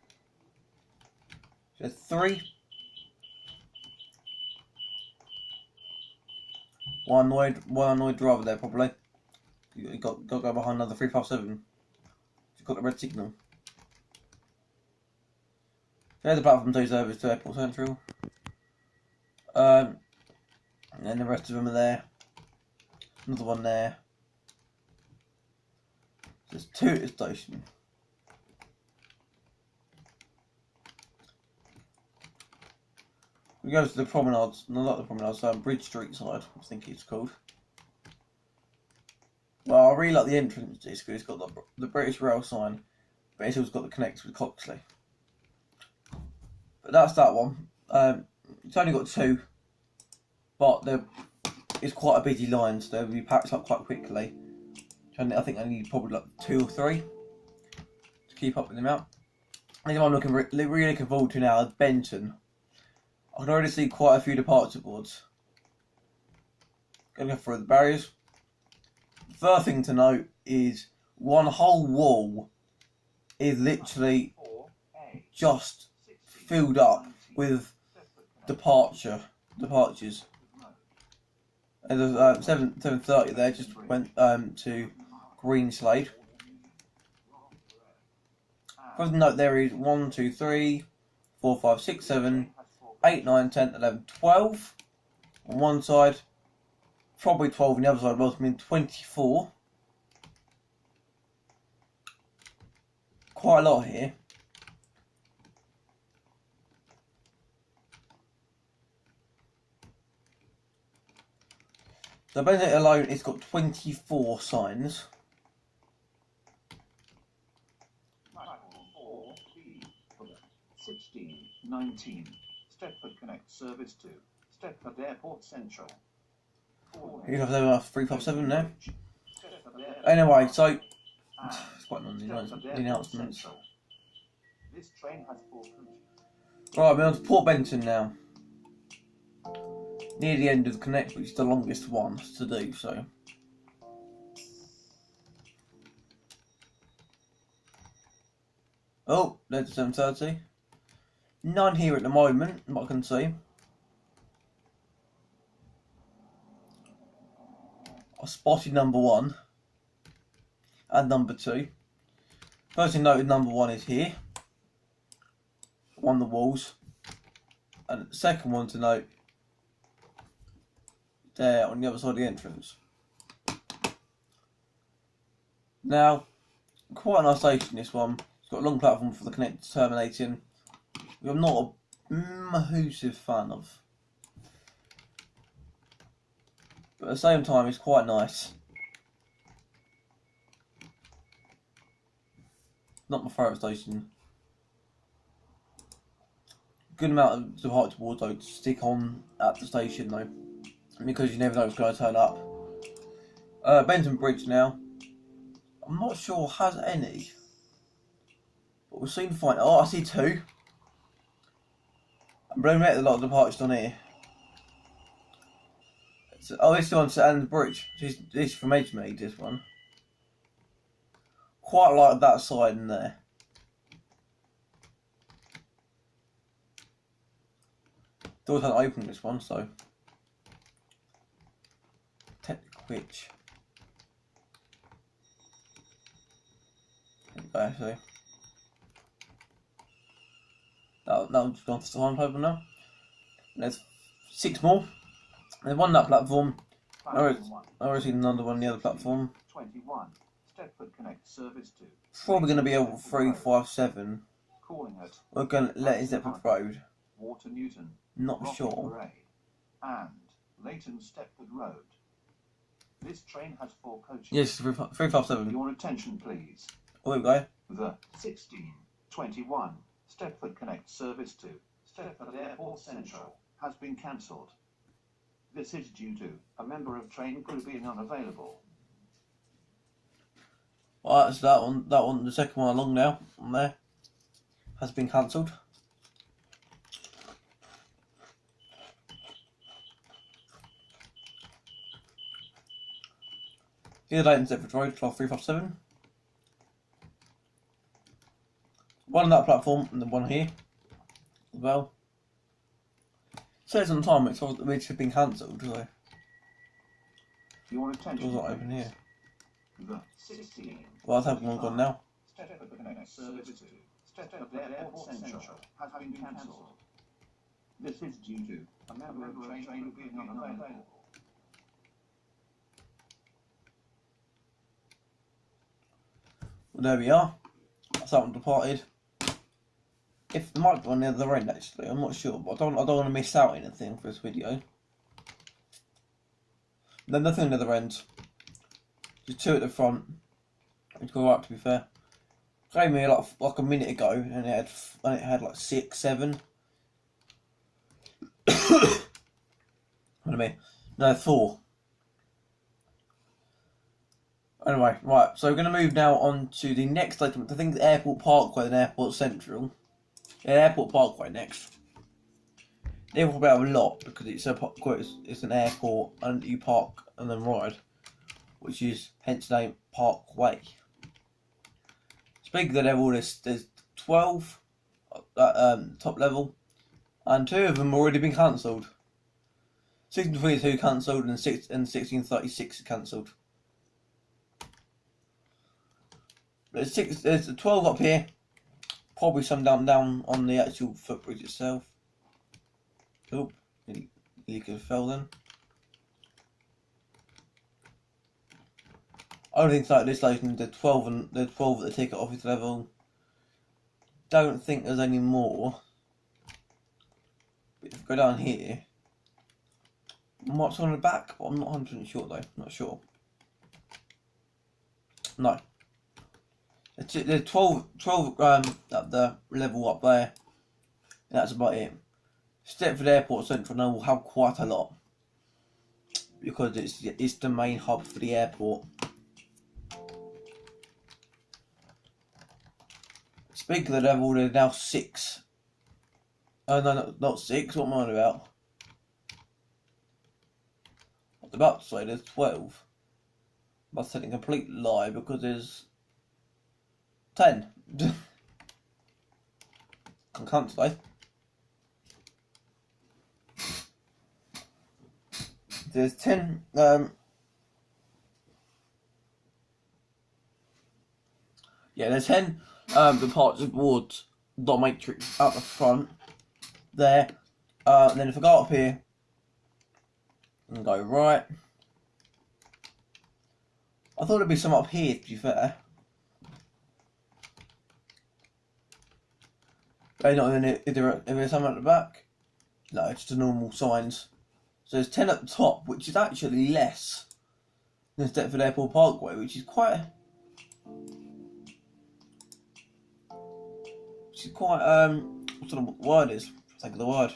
So there's 3. One annoyed driver there probably. You got to go behind another 357. You've got the red signal. There's the platform 2 service to Airport Central. And then the rest of them are there. Another one there. There's 2 at the station. We go to the promenades, no, not the promenades, Bridge Street side, I think it's called. Well, I really like the entrance to this because it's got the British Rail sign, but it's also got the connect with Coxley. But that's that one. It's only got 2, but it's quite a busy line, so they'll be packed up quite quickly. I think I need probably like 2 or 3 to keep up with them out. And the one I'm really looking forward to now is Benton. I can already see quite a few departure boards. Gonna go through the barriers. First thing to note is one whole wall is literally just filled up with departures. And there's 7:30 there, just went to Greenslade. First note there is 1, 2, 3, 4, 5, 6, 7, 8, 9, 10, 11, 12 on one side, probably 12 on the other side, well, I mean 24. Quite a lot here. So Benton alone, it's got 24 signs. Platform 4B, 16, 19. Stepford Connect Service to Stepford Airport Central. 357 there. Anyway, so it's quite long, the announcements. This train has 4 coaches. Right, we're on to Port Benton now. Near the end of the Connect, which is the longest one to do, so. Oh, there's 7:30. None here at the moment, what I can see. I spotted number 1 and number 2. First thing noted, number 1 is here on the walls, and the second one to note there on the other side of the entrance. Now, quite a nice station, this one. It's got a long platform for the Connect terminating, which I'm not a massive fan of, but at the same time it's quite nice. Not my favourite station. Good amount of departure boards though to stick on at the station though, because you never know what's going to turn up. Benton Bridge now. I'm not sure has any, but we'll soon find. Oh, I see 2. I'm blown away at a lot of departures on here. So, oh, this one's St Anne's Bridge. This is from Edgemead, this one. Quite like that side in there. Doors haven't opened this one, so. Technical which. There we go, so. That'll just gone to the time open now. And there's 6 more. There's 1 on that platform. I already seen another one on the other platform. 21. Stepford Connect Service to. Probably going to be a 357. Calling at. We're going to let it Deptford Road. Water Newton. Not Rocky sure. Parade, and Leighton Stepford Road. This train has 4 coaches. Yes, 357. Your attention, please. Oh, there we go. The 1621 Stepford Connect Service to Stepford Airport Central has been cancelled. This is due to a member of train crew being unavailable. Right, that's that one. That one, the second one along now, on there, has been cancelled. Here's Leighton Stepford Road, 12357. 1 on that platform and then 1 here as well. Says on time it's been cancelled, so Your attention. doors not open here. The 16. Well, that's having one gone now. Stepford Connect Service to Stepford Airport Central has been cancelled. This is due to a member of train crew being unavailable. Well, there we are. Something departed. If there might be on the other end, actually, I'm not sure, but I don't want to miss out anything for this video. Then nothing on the other end. Just two at the front. It's all right, to be fair. Came here like a minute ago, and it had like 6, 7. What do I mean? No, 4. Anyway, right, so we're going to move now on to the next station. I think Airport Parkway and Airport Central. Yeah, Airport Parkway next. They will have a lot because it's an airport and you park and then ride, which is hence the name Parkway. Speaking of the level, there's 12 at top level, and 2 of them have already been cancelled. 1622 cancelled and 1636 cancelled. There's 12 up here. Probably some down on the actual footbridge itself. Oh, you could have fell then. Only things like this station, there's 12 at the ticket office level. Don't think there's any more. But if we go down here, what's on the back? But I'm not 100% sure though. Not sure. No. There's 12 at the level up there. And that's about it. Stepford Airport Central now will have quite a lot because it's the main hub for the airport. Speaking of the level, there's now 6. Oh no, not 6. What am I on about? I was about to say there's 12. But I said a complete lie because there's 10. I can't today. There's 10. Yeah, there's 10 departures towards dot matrix at the front there. And then if I go up here and go right, I thought there'd be some up here, to be fair. But not in it. Is there some at the back? No, it's the normal signs. So there's 10 at the top, which is actually less than Deptford Airport Parkway, which is quite what's the word is? Think of the word.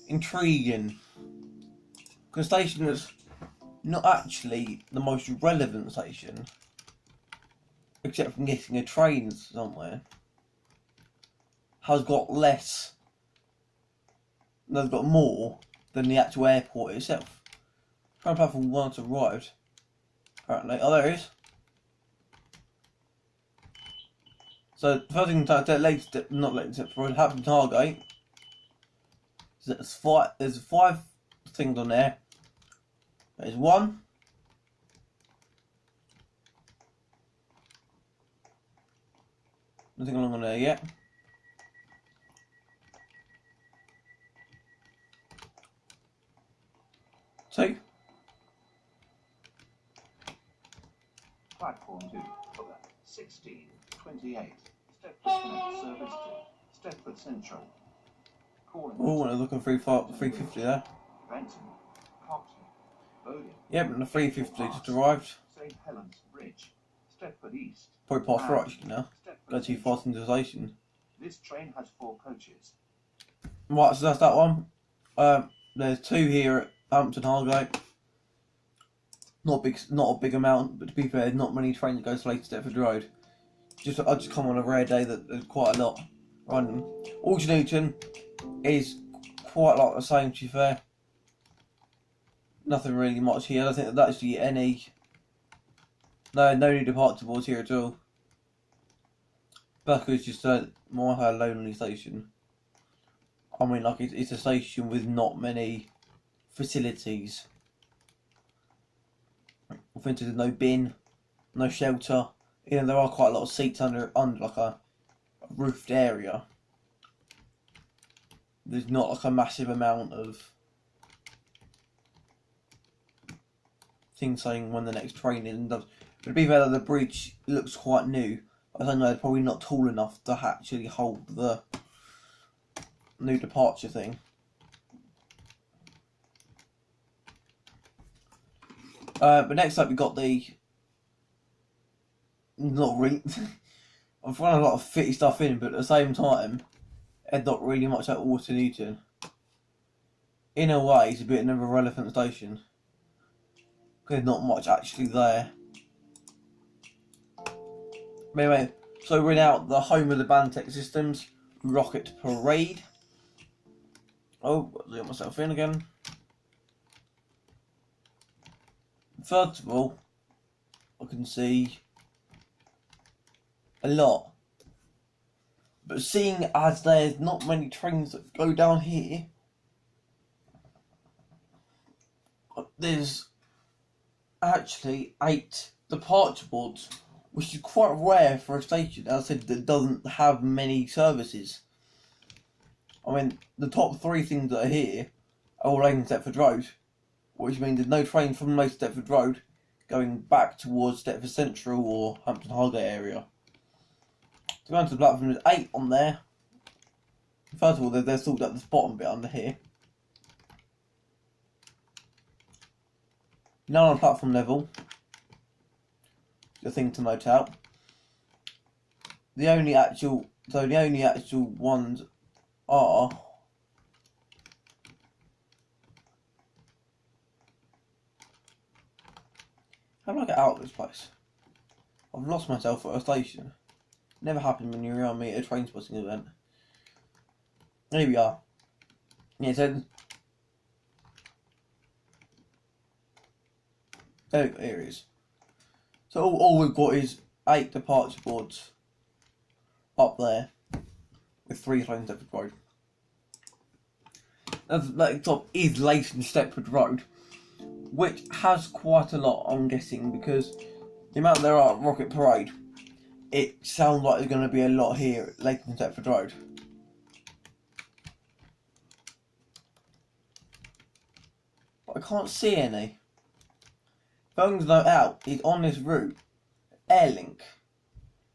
Intriguing. Because the station is not actually the most relevant station, except from getting a train somewhere. Has got less. Has got more than the actual airport itself. Train platform 1's arrived. Apparently. Oh, there it is. So, the first thing that happened to Targate is that there's 5 things on there. There's 1. Nothing along on there yet. 2. Platform 2, 1628. Stepford Connect Service to Stepford Central. Calling. Oh, I'm looking 350 there. Benton, Cockney, Bowling. Yeah, but the 350 just arrived. St Helens Bridge, Stepford East. Probably past right actually now. Go too fast into the station. This train has 4 coaches. Right, so that's that one. There's 2 here at Hampton Hargate. Not a big amount, but to be fair, not many trains go to Lake Stepford Road. I just come on a rare day that there's quite a lot running. Alton Newton is quite like the same, to be fair. Nothing really much here. I don't think that's actually any. No new departure boards here at all. Bucko is just a more lonely station. I mean, like it's a station with not many facilities. I think there's no bin, no shelter. You know, there are quite a lot of seats under like a roofed area. There's not like a massive amount of things saying when the next train is and does. But to be fair, the bridge looks quite new. I don't know, they're probably not tall enough to actually hold the new departure thing. But next up we got the not really. I've run a lot of fitty stuff in, but at the same time, it's not really much like Water Newton. In a way, it's a bit of an irrelevant station. There's not much actually there. But anyway, so we're now at the home of the Bantech Systems, Rocket Parade. Oh, got to get myself in again. First of all, I can see a lot. But seeing as there's not many trains that go down here, there's actually 8 departure boards, which is quite rare for a station, as I said, that doesn't have many services. I mean, the top 3 things that are here are all laid in Stepford Road, which means there's no train from most Stepford Road going back towards Stepford Central or Hampton Hargate area. To go into the platform, there's 8 on there. First of all, they're sorted at this bottom bit under here. None on platform level. The thing to note out. The only actual ones are how do I get out of this place? I've lost myself at a station. Never happened when you're around me at a train spotting event. Here we are. Yeah, so there it is. So all we've got is 8 departure boards up there with 3 trains Stepford Road. That top is Leighton Stepford Road, which has quite a lot, I'm guessing, because the amount there are at Rocket Parade, it sounds like there's going to be a lot here at Leighton Stepford Road. But I can't see any. Phone's note out is on this route. Airlink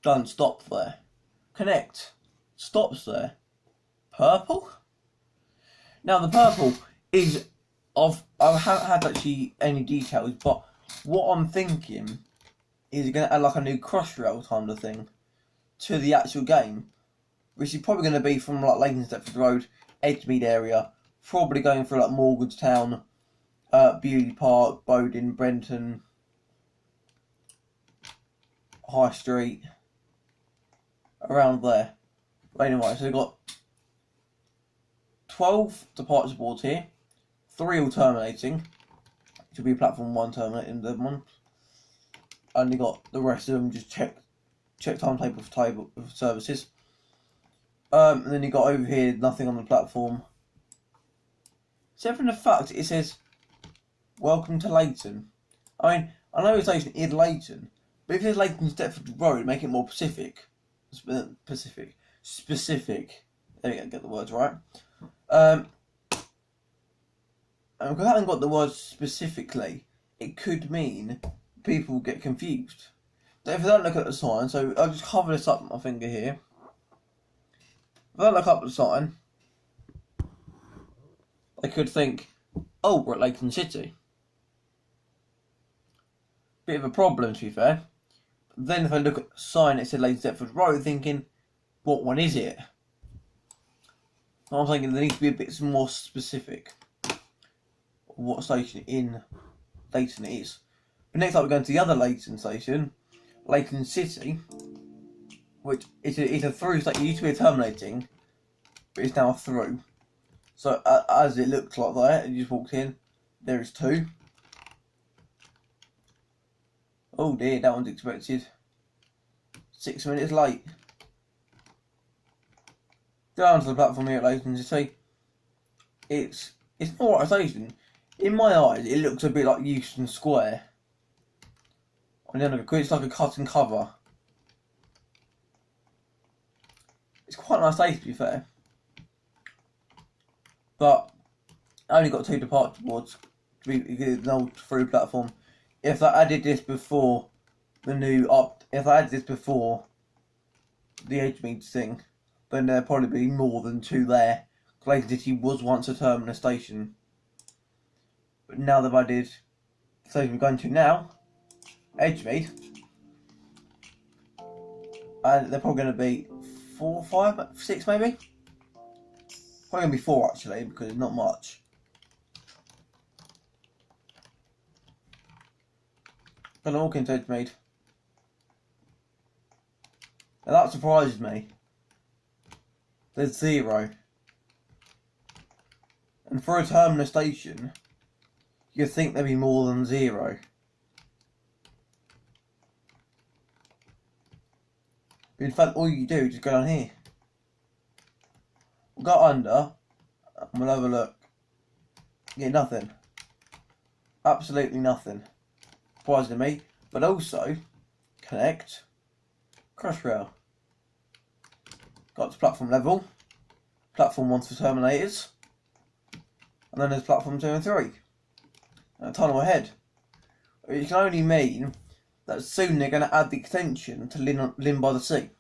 doesn't stop there. Connect stops there. Purple? Now the purple is of I haven't had actually any details, but what I'm thinking is going to add like a new Crossrail kind of thing to the actual game, which is probably going to be from like Leighton Stepford Road, Edgemead area, probably going through like Morganstown, Beauty Park, Bowden, Brenton, High Street, around there. But anyway, so we've got 12 departure boards here, 3 all terminating, which will be platform 1 terminating the one. Only got the rest of them just check timetable for table of services. And then you got over here nothing on the platform. Except for the fact it says welcome to Leighton. I mean, I know the station is Leighton, but if it's Leighton Stepford Road, make it more specific. There we go, get the words right. And because I haven't got the words specifically, it could mean people get confused. So if I don't look at the sign, so I'll just cover this up with my finger here. If I don't look up the sign, they could think, oh, we're at Leighton City. Bit of a problem, to be fair. But then if I look at the sign, it said Leighton Stepford Road, thinking, what one is it? I'm thinking there needs to be a bit more specific what station in Leighton it is. But next up we're going to the other Leighton station, Leighton City, which is a through station. It used to be a terminating, but it's now a through. So as it looks like that, you just walked in, there is 2. Oh dear, that one's expected. 6 minutes late. Down to the platform here at Leighton City. It's not right a station. In my eyes, it looks a bit like Euston Square. On the end of it, it's like a cut and cover. It's quite a nice place, to be fair. But I only got 2 departure boards to be an old through platform. If I added this before the new if I added this before the Edgemead thing, then there'd probably be more than 2 there. Clayton City was once a terminus station, but now they've added the station we're going to now, Edgemead, and they're probably going to be 4, 5, 6 maybe. Probably going to be 4 actually, because it's not much. Gonna walk into Edgemead. Now that surprises me. There's 0. And for a terminus station, you'd think there'd be more than 0. But in fact, all you do is just go down here. We'll go under, and we'll have a look. Yeah, nothing. Absolutely nothing. Surprising me. But also, connect, Crossrail. Got to platform level. Platform 1 for Terminators. And then there's platform 2 and 3. And a tunnel ahead. Which can only mean that soon they're going to add the extension to Lynn by the Sea.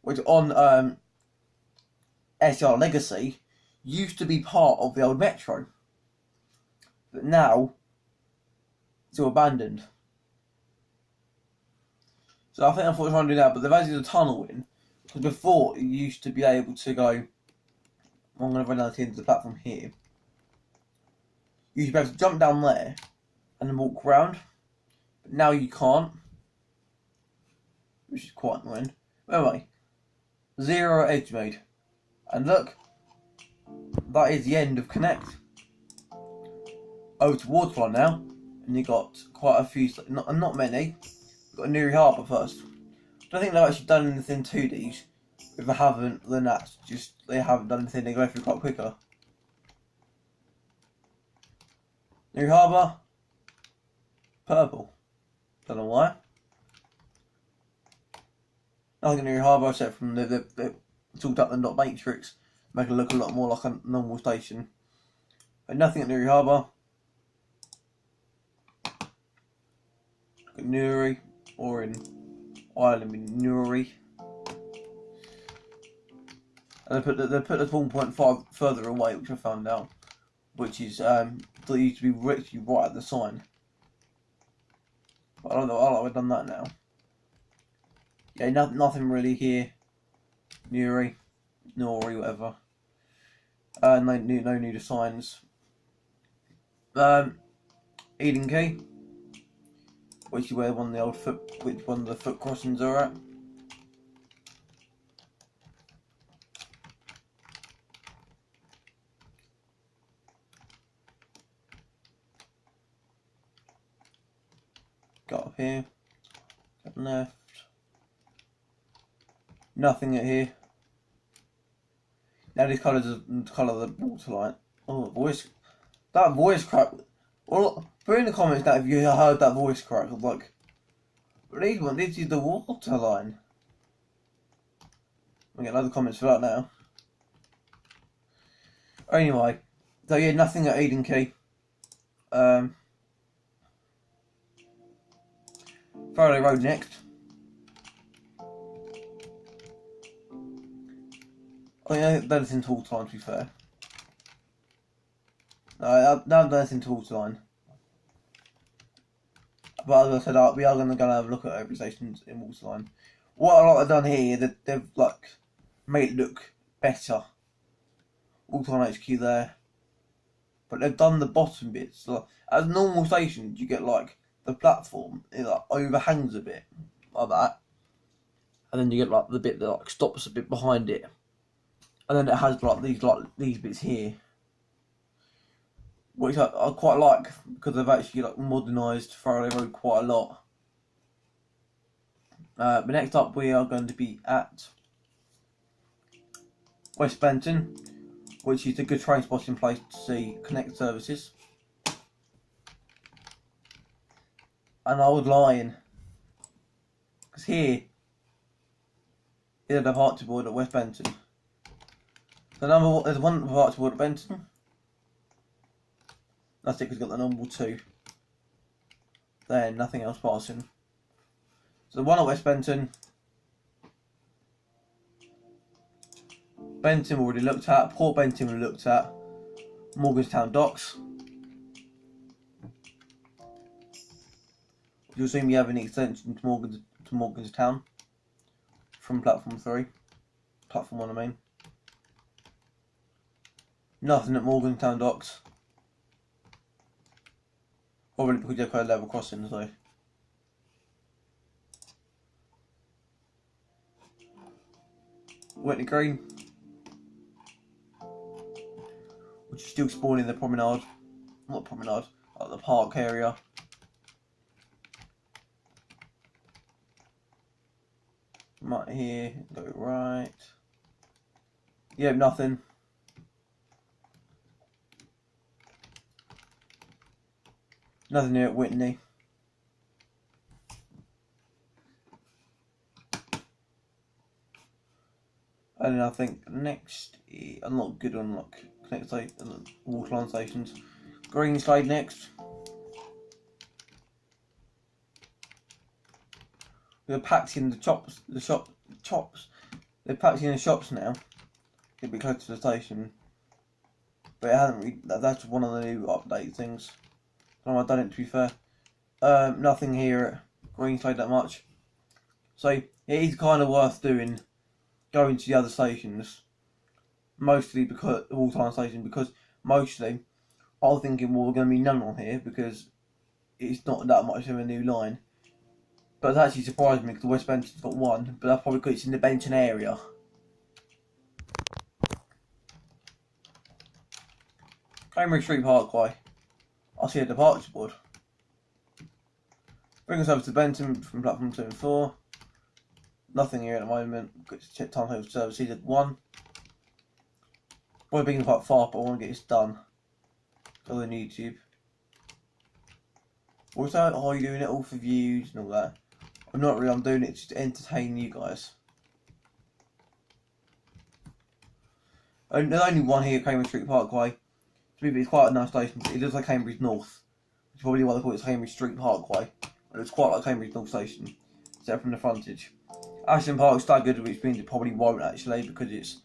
Which on SR Legacy used to be part of the old metro. But now it's all abandoned. So I think I thought I was trying to do that, but they've added a tunnel in. Because before you used to be able to go, I'm going to run down to the end of the platform here. You used to be able to jump down there and then walk around. But now you can't. Which is quite annoying. But anyway, 0 Edgemead. And look, that is the end of Connect. Over to Waterfront now. And you got quite a few, not many. We've got Newry Harbour first. I don't think they've actually done anything to these. If they haven't, then that's just, they haven't done anything, they go through quite quicker. Newry Harbour, purple. Don't know why. Nothing in Newry Harbour except from they talked up the dot matrix, make it look a lot more like a normal station. But nothing at Newry Harbour. Newry, or in Ireland in Newry. And they put the 1.5 further away, which I found out, which is they used to be literally right at the sign. But I don't know. I like I've done that now. Yeah, nothing really here. Newry, whatever. No new signs. Eden Key, which is where one of the foot crossings are at. Got up here, got left. Nothing at here. Now this colour is the colour of the waterline. Oh, that voice crack. Well, put in the comments that if you heard that voice crack. Like, this is the waterline. We get other comments for that now. Anyway, so yeah, nothing at Eden Key. Faraday Road next. Oh yeah, that is into Waterline, to be fair. No, that's into Waterline. But as I said, we are going to go and have a look at every station in Waterline. What I like done here, they've like made it look better. Waterline HQ there. But they've done the bottom bits. Like, as normal stations, you get like the platform, it like overhangs a bit like that, and then you get like the bit that like stops a bit behind it, and then it has like these bits here, which I quite like because they've actually like modernised Faraday Road quite a lot. But next up we are going to be at West Benton, which is a good train spotting place to see Connect services. And I was lying, because here is a departure board at West Benton. So there's one departure board at Benton. That's it, because we've got the normal 2. Then nothing else passing. So the one at West Benton. Benton already looked at. Port Benton we looked at. Morganstown Docks. You'll see me having an extension to Morganstown from platform 3. Platform 1, I mean. Nothing at Morganstown Docks. Probably because they've got a level crossing, so. Whitney Green, which is still spawning the promenade. Not promenade, like the park area. Right here, go right. Yeah, nothing. Nothing here at Whitney. And then I think next, I'm not good on like waterline stations. Greenslade next. We're packed in the shops. They're packed in the shops now. It'll be close to the station, but it hasn't really, that's one of the new update things. I've done it, to be fair. Nothing here at Greenslade that much. So it is kind of worth doing, going to the other stations. Mostly because the waterline station, because mostly I was thinking, well, we're going to be none on here because it's not that much of a new line. But it actually surprised me because West Benton's got 1, but that's probably because it's in the Benton area. Cambridge Street Parkway. I see a departure board. Bring us over to Benton from platform 2 and 4. Nothing here at the moment. Got to check timetable service. Seated 1. Probably being quite far, but I want to get this done. Go on YouTube. Also, are you doing it all for views and all that? I'm not really. I'm doing it just to entertain you guys. And there's only one here, Cambridge Street Parkway. To me, it's quite a nice station. It looks like Cambridge North, which is probably why they call it Cambridge Street Parkway. And it's quite like Cambridge North Station, except from the frontage. Ashton Park staggered, which means it probably won't actually, because it's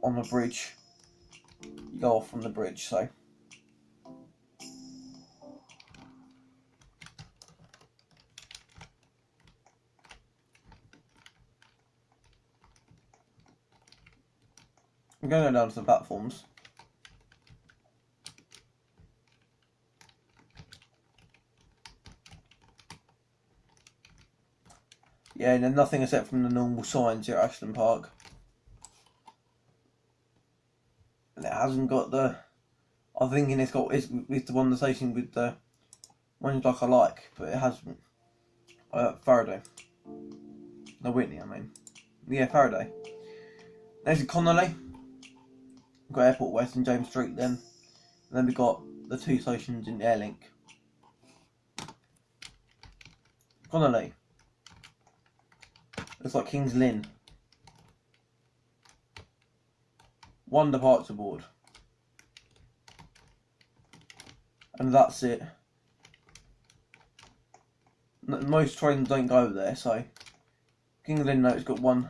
on the bridge. You go off from the bridge, so. I'm going to go down to the platforms. Yeah, and then nothing except from the normal signs here at Ashton Park. And it hasn't got the. I'm thinking it's the one on the station with the ones like I like, but it hasn't. Faraday. No, Whitney, I mean. Yeah, Faraday. There's Connolly. We've got Airport West and James Street then. And then we've got the 2 stations in Airlink. Connolly. Looks like King's Lynn. 1 departure board. And that's it. Most trains don't go there, so King's Lynn note's got one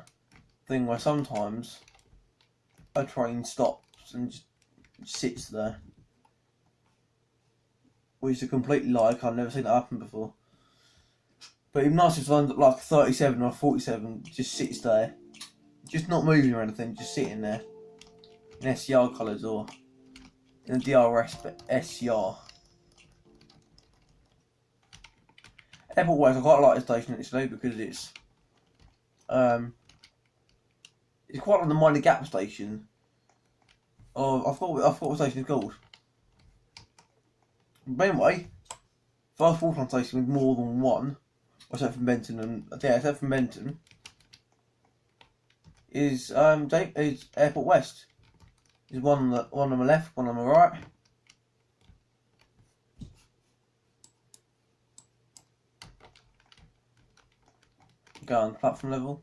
thing where sometimes a train stops and just sits there. Which is a complete lie, I've never seen that happen before. But even nice if one like 37 or 47 just sits there. Just not moving or anything, just sitting there. In SCR colours or in a DRS but SCR. Airport West, I quite like the station actually because it's quite like the Minor Gap station. I forgot what station it's called. But anyway, first waterline station with more than 1. Except from Benton and except from Benton is Airport West. There's one on the left, one on the right. Go on platform level.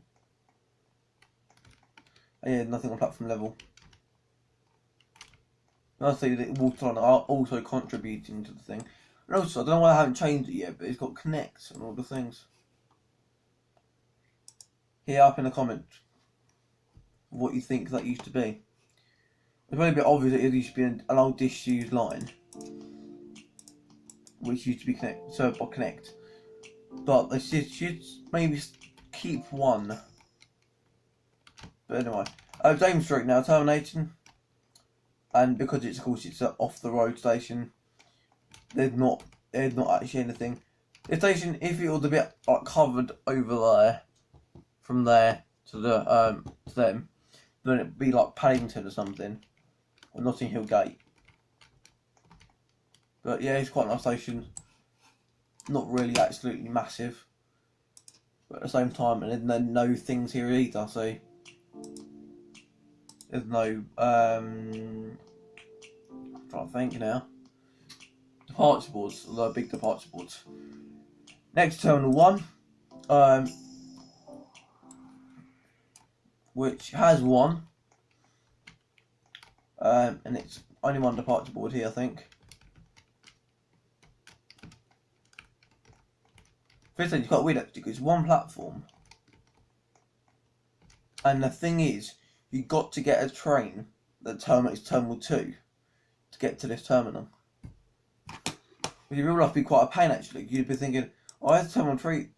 Yeah, nothing on platform level. Honestly, the water line are also contributing to the thing. And also, I don't know why I haven't changed it yet, but it's got connects and all the things. Here up in the comments what you think that used to be. It's probably a bit obvious that it used to be an old disused line, which used to be served by Connect. But they should maybe keep one. But anyway, James Street now terminating, and because it's, of course, it's an off the road station, there's not actually anything. The station, if it was a bit like covered over there, from there to the to them, then it'd be like Paddington or something, or Notting Hill Gate. But yeah, it's quite a nice station. Not really absolutely massive, but at the same time, and then no things here either. So there's no I'm trying to think now. Departure boards, the big departure boards. Next, Terminal 1, which has one, and it's only one departure board here, I think. First thing, it's quite weird actually, because it's one platform, and the thing is, you've got to get a train that terminates Terminal 2 to get to this terminal. Which in real life would be quite a pain actually. You'd be thinking, oh, I have Terminal 3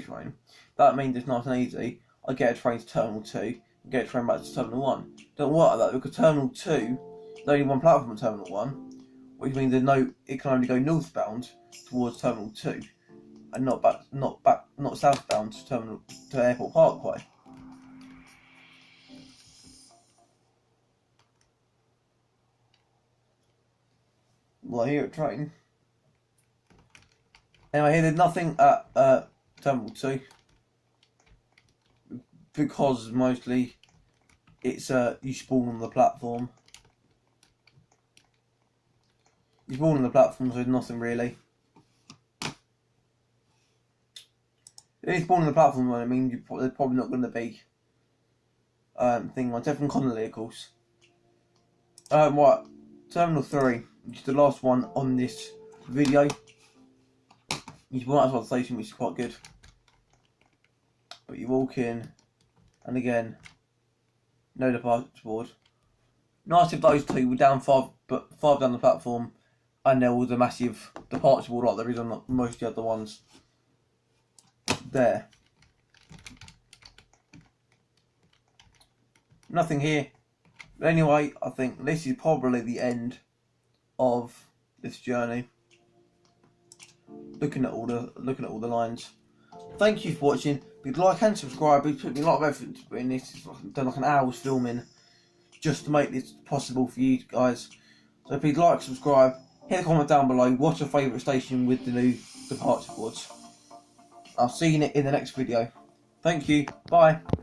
train. That means it's nice and easy. I get a train to Terminal 2 and get a train back to Terminal 1. Don't work like that because Terminal 2, there's only one platform at Terminal 1, which means it can only go northbound towards Terminal 2 and not southbound to Airport Parkway. Well, here at train. Anyway, here there's nothing at Terminal 2 because mostly it's you spawn on the platform. You spawn on the platform, so there's nothing really. If you spawn on the platform, I mean, there's probably not going to be thing like Stepford Connolly, of course. Right, Terminal 3, which is the last one on this video. You spawn outside the station, which is quite good. But you walk in, and again, no departure board. Nice if those two were down far down the platform, and there was a massive departure board like there is on most of the other ones. There. Nothing here. But anyway, I think this is probably the end of this journey. Looking at all the lines. Thank you for watching. Please like and subscribe. Please put me a lot of effort into doing this. I've done like an hour's filming just to make this possible for you guys. So please like, subscribe, hit a comment down below. What's your favourite station with the new departure boards? I'll see you in the next video. Thank you. Bye.